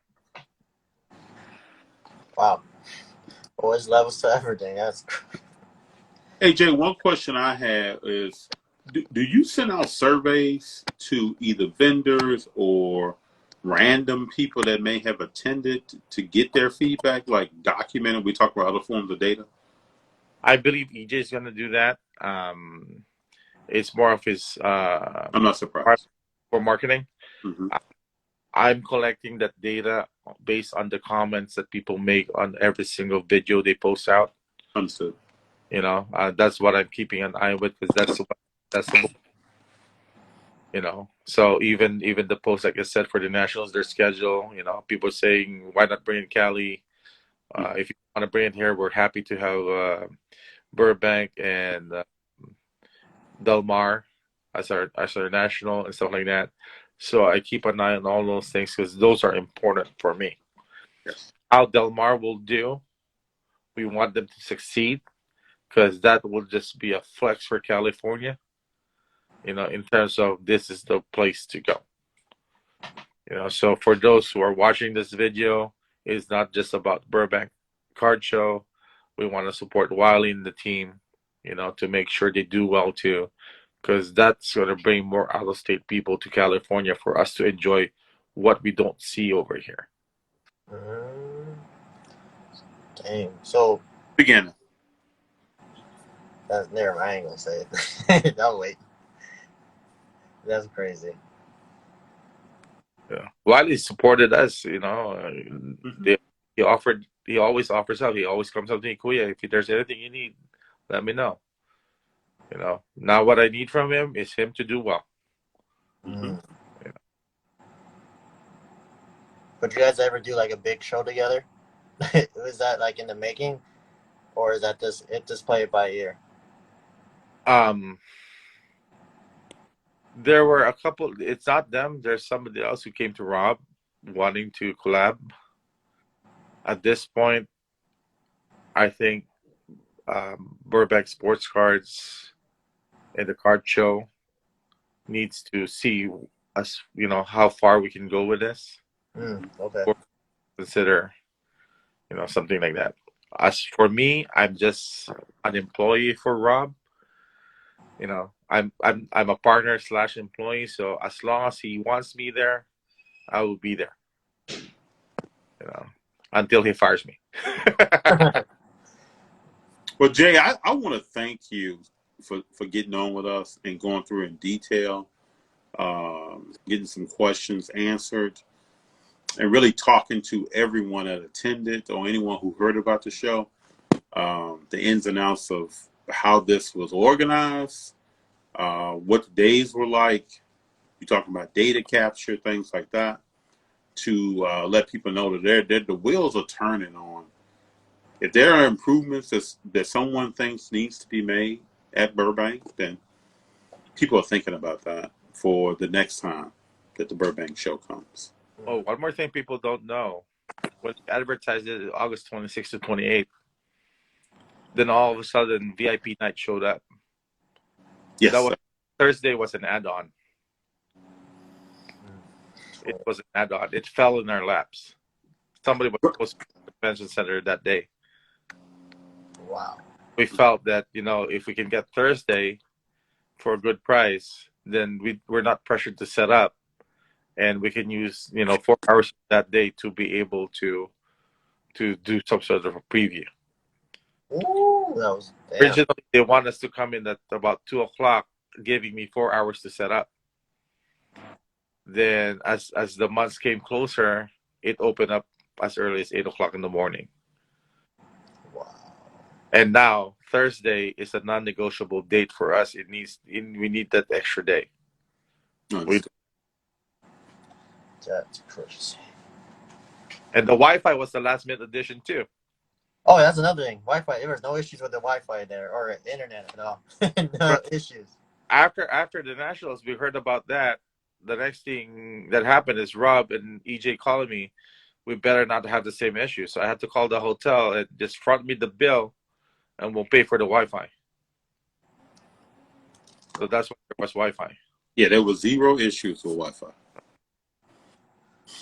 Wow. Always levels to everything. That's Hey, Jay, one question I have is, do you send out surveys to either vendors or random people that may have attended to get their feedback, like documented? We talk about other forms of data. I believe EJ is going to do that. It's more of his I'm not part surprised. for marketing. Mm-hmm. I'm collecting that data based on the comments that people make on every single video they post out. Understood. You know, that's what I'm keeping an eye with because that's accessible. You know, so even the post, like I said, for the Nationals, their schedule. You know, people saying why not bring in Cali? If you want to bring it here, we're happy to have Burbank and Del Mar as our national and stuff like that. So I keep an eye on all those things because those are important for me. Yes. How Del Mar will do, we want them to succeed because that will just be a flex for California. You know, in terms of this is the place to go. You know, so for those who are watching this video, it's not just about Burbank Card Show. We want to support Wiley and the team, you know, to make sure they do well too, because that's going to bring more out of state people to California for us to enjoy what we don't see over here. Dang. So, Beginning. that's never mind. I ain't gonna say it. I'll wait. That's crazy. Yeah. Wiley supported us, you know. Mm-hmm. He always offers help. He always comes up to me, Kuya, if there's anything you need, let me know. You know, now what I need from him is him to do well. Mm-hmm. Yeah. But you guys ever do like a big show together? Is that like in the making, or is that just play it by ear? There were a couple. It's not them. There's somebody else who came to Rob wanting to collab. At this point, I think Burbank Sports Cards and the card show needs to see us, you know, how far we can go with this. Okay. Or consider, you know, something like that. As for me, I'm just an employee for Rob. You know, I'm a partner slash employee. So as long as he wants me there, I will be there. You know, until he fires me. Well, Jay, I want to thank you for getting on with us and going through in detail, getting some questions answered, and really talking to everyone that attended or anyone who heard about the show, the ins and outs of how this was organized, what the days were like. You're talking about data capture, things like that, to let people know that the wheels are turning on. If there are improvements that someone thinks needs to be made at Burbank, then people are thinking about that for the next time that the Burbank show comes. Oh, one more thing people don't know. When we advertised it August 26th to 28th, then all of a sudden VIP night showed up. Yes, That was Thursday was an add-on. It was an add-on. It fell in our laps. Somebody was supposed to be at the convention center that day. Wow. We felt that, you know, if we can get Thursday for a good price, then we're not pressured to set up, and we can use, you know, 4 hours that day to be able to do some sort of a preview. Ooh, that was damn. Originally, they want us to come in at about 2:00, giving me 4 hours to set up. Then, as the months came closer, it opened up as early as 8:00 in the morning. Wow. And now Thursday is a non-negotiable date for us. We need that extra day. That's crazy. And the Wi-Fi was the last minute addition too. Oh, that's another thing. Wi-Fi. There was no issues with the Wi-Fi there or internet at all. No issues. After the Nationals, we heard about that. The next thing that happened is Rob and EJ calling me. We better not have the same issue. So I had to call the hotel and just front me the bill, and we'll pay for the Wi-Fi. So that's why there was Wi-Fi. Yeah, there was zero issues with Wi-Fi.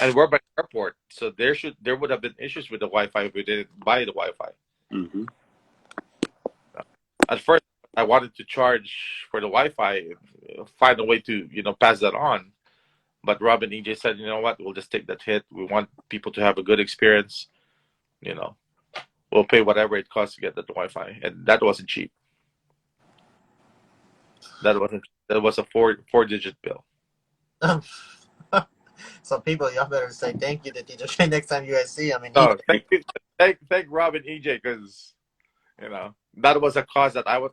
And we're by the airport, so there would have been issues with the Wi-Fi if we didn't buy the Wi-Fi. Mm-hmm. At first, I wanted to charge for the Wi-Fi, find a way to, you know, pass that on. But Rob and EJ said, you know what, we'll just take that hit. We want people to have a good experience, you know. we'll pay whatever it costs to get the Wi-Fi, and that wasn't cheap. That was a four-digit bill. So people, y'all better say thank you to DJ next time you guys see him. No, thank Rob and EJ, because that was a cost that I would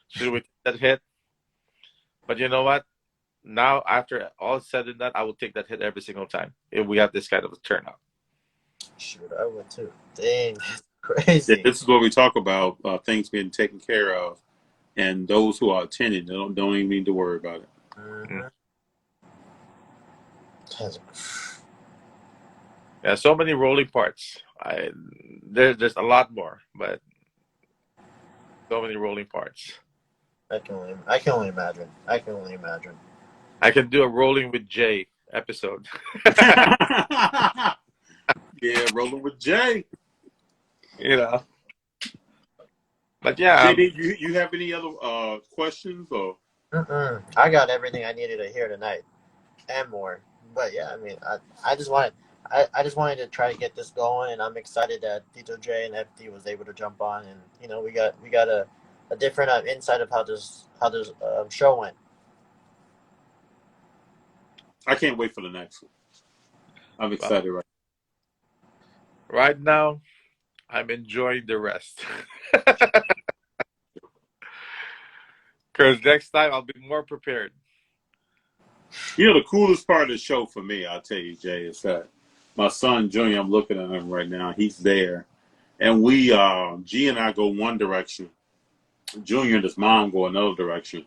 should we take that hit? But you know what? Now after all said and done, I will take that hit every single time if we have this kind of a turnout. Shoot, I would too. Dang, that's crazy. Yeah, this is what we talk about, things being taken care of, and those who are attending don't even need to worry about it. Mm-hmm. Yeah, so many rolling parts. There's a lot more, but so many rolling parts. I can only imagine. I I can do a rolling with Jay episode. Yeah, rolling with Jay. But yeah. JD, you have any other questions or? I got everything I needed to hear tonight, and more. But yeah, I mean, I just wanted to try to get this going, and I'm excited that Tito J and FD was able to jump on, and we got a different insight of how this show went. I can't wait for the next one. I'm excited right now. I'm enjoying the rest. Because next time I'll be more prepared. The coolest part of the show for me, I'll tell you, Jay, is that my son Junior, I'm looking at him right now, he's there. And we, G and I go one direction. Junior and his mom go another direction.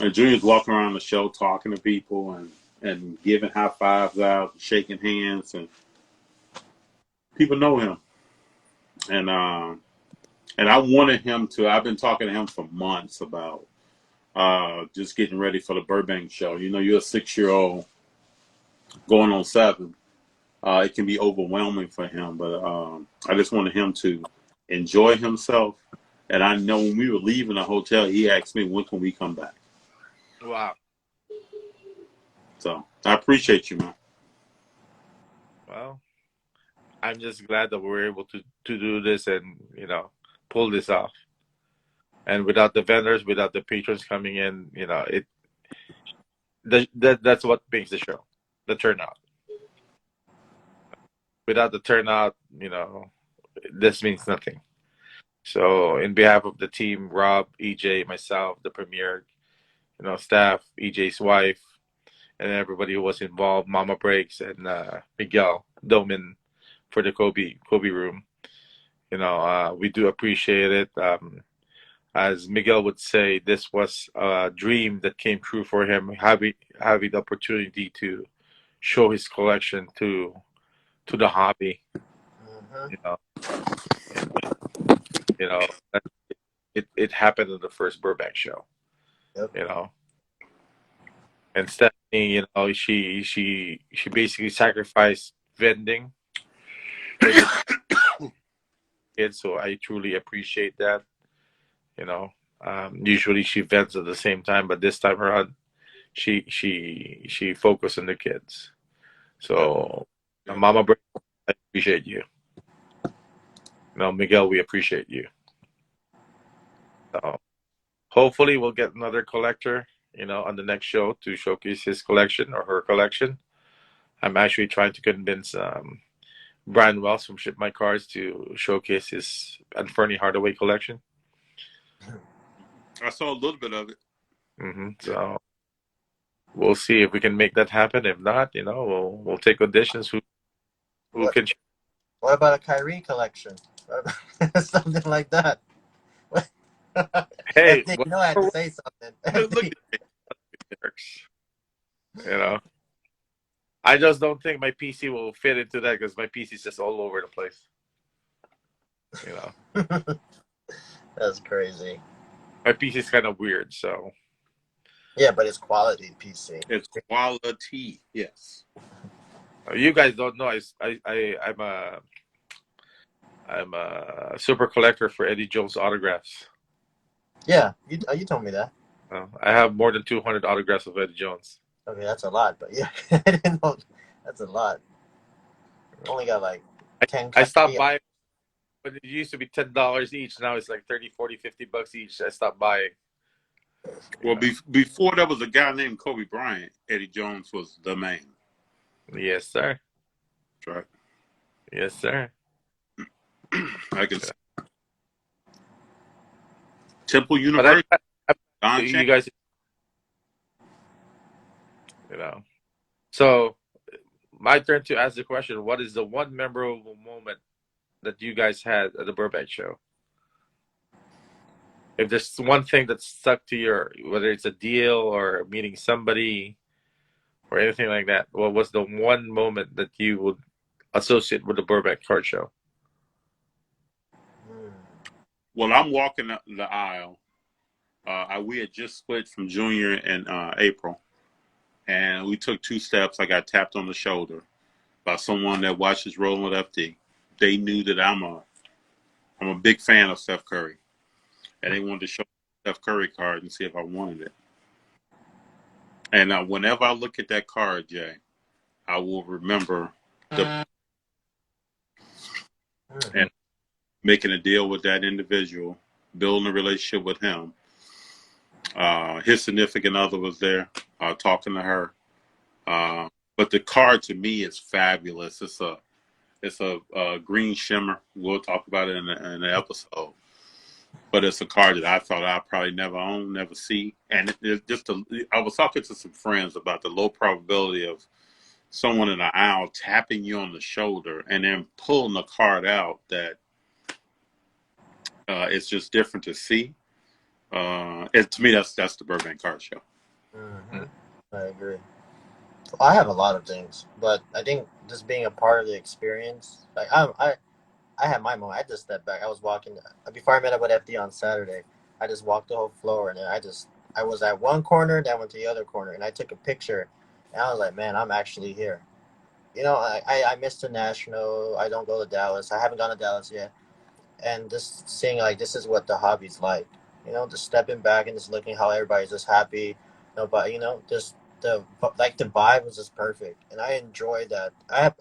And Junior's walking around the show talking to people and giving high fives out, shaking hands, and people know him. And I wanted him to, I've been talking to him for months about just getting ready for the Burbank show. You're a 6-year-old going on 7. It can be overwhelming for him, but I just wanted him to enjoy himself. And I know when we were leaving the hotel, he asked me, when can we come back? Wow. So I appreciate you, man. Well, I'm just glad that we were able to do this and, pull this off. And without the vendors, without the patrons coming in, that's what makes the show, the turnout. Without the turnout, this means nothing. So in behalf of the team, Rob, EJ, myself, the premiere, staff, EJ's wife, and everybody who was involved, Mama Breaks and Miguel Domin for the Kobe room. We do appreciate it. As Miguel would say, this was a dream that came true for him, having the opportunity to show his collection to the hobby. It happened in the first Burbank show. Yep. And Stephanie, she basically sacrificed vending for the kids, so I truly appreciate that. Usually she vents at the same time, but this time around, she focused on the kids. So, Mama, I appreciate you. Miguel, we appreciate you. So, hopefully, we'll get another collector, on the next show to showcase his collection or her collection. I'm actually trying to convince Brian Wells from Ship My Cards to showcase his Fernie Hardaway collection. I saw a little bit of it. So we'll see if we can make that happen. If not, we'll take auditions. Who can? What about a Kyrie collection? Something like that. Hey, I had to say something. I just don't think my PC will fit into that because my PC is just all over the place. That's crazy. My PC is kind of weird, so. Yeah, but it's quality PC. It's quality, yes. You guys don't know. I'm a super collector for Eddie Jones autographs. Yeah, you told me that. I have more than 200 autographs of Eddie Jones. Okay, that's a lot, but yeah, I didn't know. That's a lot. I only got like 10. I stopped buying But it used to be $10 each. Now it's like 30, 40, $50 each. I stopped buying. Well, before there was a guy named Kobe Bryant, Eddie Jones was the man. Yes, sir. That's right. Yes, sir. I can see. Temple But University. Don you guys, So my turn to ask the question: what is the one memorable moment that you guys had at the Burbank show? If there's one thing that stuck to your, whether it's a deal or meeting somebody or anything like that, what was the one moment that you would associate with the Burbank Card Show? Well, I'm walking up the aisle. We had just split from Junior in April, and we took 2 steps. I got tapped on the shoulder by someone that watches Rollin with FD. They knew that I'm a big fan of Steph Curry, and they wanted to show the Steph Curry card and see if I wanted it. And whenever I look at that card, Jay, I will remember and making a deal with that individual, building a relationship with him. His significant other was there, talking to her. But the card to me is fabulous. It's a green shimmer. We'll talk about it in the episode. But it's a card that I thought I'd probably never own, never see. And I was talking to some friends about the low probability of someone in the aisle tapping you on the shoulder and then pulling the card out that it's just different to see. To me, that's the Burbank Card Show. Mm-hmm. I agree. I have a lot of things, but I think just being a part of the experience, like I had my moment. I just stepped back. I was walking before I met up with FD on Saturday. I just walked the whole floor, and then I was at one corner, then I went to the other corner, and I took a picture, and I was like, man, I'm actually here. I missed the National. I don't go to Dallas. I haven't gone to Dallas yet, and just seeing like this is what the hobby's like. Just stepping back and just looking how everybody's just happy. But just the vibe was just perfect, and I enjoyed that.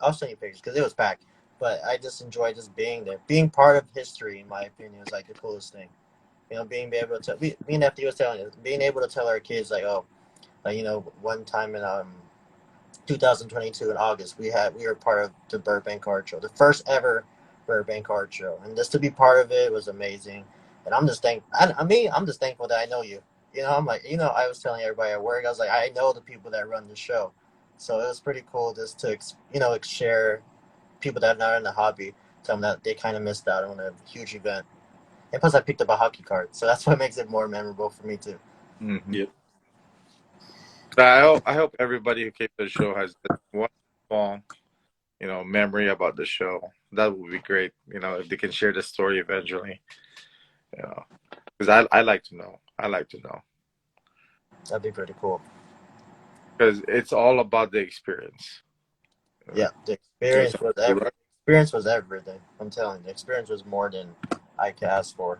I'll send you pictures because it was packed. But I just enjoyed just being there, being part of history. In my opinion, was like the coolest thing. Being able to me and FD was telling us, being able to tell our kids like, oh, one time in 2022 in August, we were part of the Burbank Card Show, the first ever Burbank Card Show, and just to be part of it was amazing. And I'm just I'm just thankful that I know you. I'm like, I was telling everybody at work, I was like, I know the people that run the show, so it was pretty cool just to share people that are not in the hobby, tell them that they kind of missed out on a huge event. And plus, I picked up a hockey card, so that's what makes it more memorable for me too. Mm-hmm. Yep. I hope everybody who came to the show has one small, memory about the show. That would be great. If they can share the story eventually. Because I like to know. I like to know. That'd be pretty cool. Because it's all about the experience. Yeah, the experience was everything. Experience was everything. I'm telling you, the experience was more than I could ask for.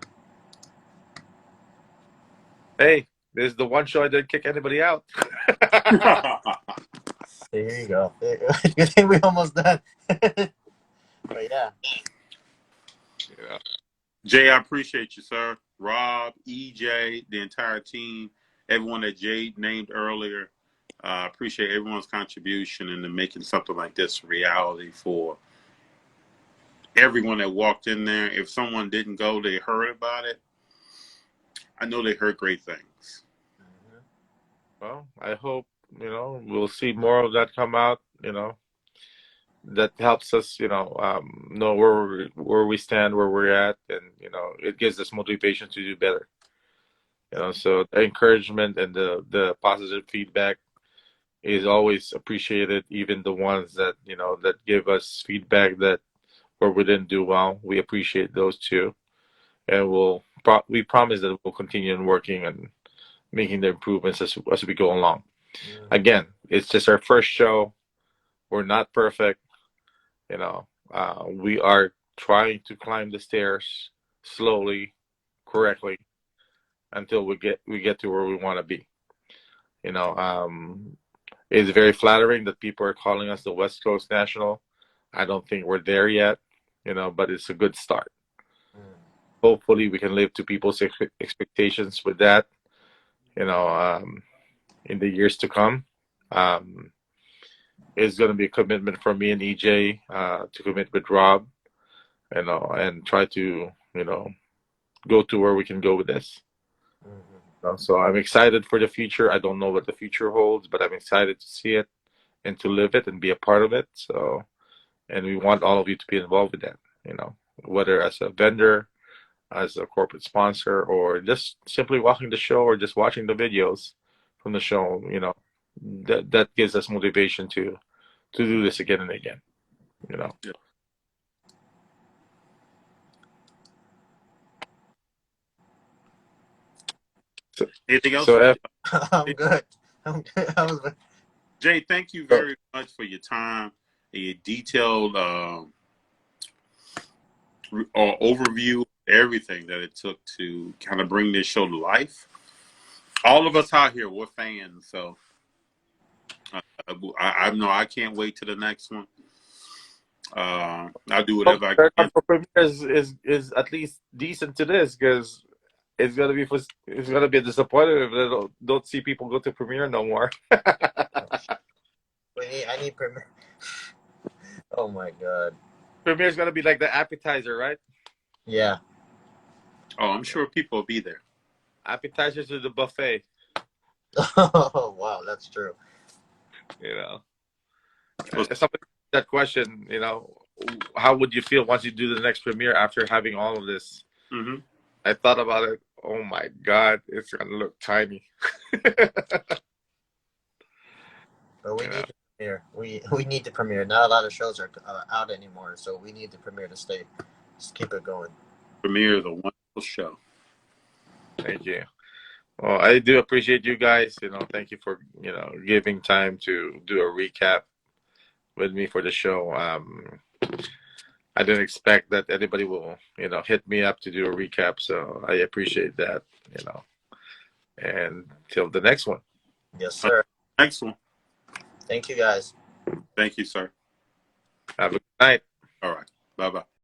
Hey, this is the one show I didn't kick anybody out. Here you go. You think we almost done? But yeah. Jay, I appreciate you, sir. Rob, EJ, the entire team, everyone that Jay named earlier. I appreciate everyone's contribution into making something like this a reality for everyone that walked in there. If someone didn't go, they heard about it. I know they heard great things. Well, I hope, we'll see more of that come out, that helps us, know where we stand, where we're at, and, it gives us motivation to do better. So the encouragement and the positive feedback is always appreciated. Even the ones that, that give us feedback that where we didn't do well, we appreciate those too. And we promise that we'll continue working and making the improvements as we go along. Again, it's just our first show. We're not perfect. We are trying to climb the stairs slowly, correctly, until we get to where we want to be. It's very flattering that people are calling us the West Coast National. I don't think we're there yet, but it's a good start. hopefully we can live to people's expectations with that, you know, in the years to come. It's going to be a commitment for me and EJ to commit with Rob, you know, and try to, you know, go to where we can go with this. So I'm excited for the future. I don't know what the future holds, but I'm excited to see it and to live it and be a part of it. So, and we want all of you to be involved with that, you know, whether as a vendor, as a corporate sponsor, or just simply watching the show or just watching the videos from the show, you know, that gives us motivation to do this again and again, you know. Yeah. So, Anything else? so I'm good. I'm good. Jay, thank you very much for your time and your detailed overview of everything that it took to kind of bring this show to life. All of us out here, we're fans, so I know I can't wait to the next one. I'll do whatever I can. For premiere is at least decent to this, because it's gonna be a disappointment if they don't see people go to premiere no more. I need premiere. Oh my god. Premiere is gonna be like the appetizer, right? Yeah. Oh, I'm sure people will be there. Appetizers to the buffet. Oh wow, that's true. You know, somebody that question. You know, how would you feel once you do the next premiere after having all of this? Mm-hmm. I thought about it. Oh my god, it's gonna look tiny. But we need to premiere. We need to premiere. Not a lot of shows are out anymore, so we need the premiere to stay. Just keep it going. Premiere is a wonderful show. Thank you. Well, I do appreciate you guys. You know, thank you for, you know, giving time to do a recap with me for the show. I didn't expect that anybody will, you know, hit me up to do a recap, so I appreciate that, you know. And till the next one. Yes, sir. Next one. Thank you, guys. Thank you, sir. Have a good night. All right. Bye-bye.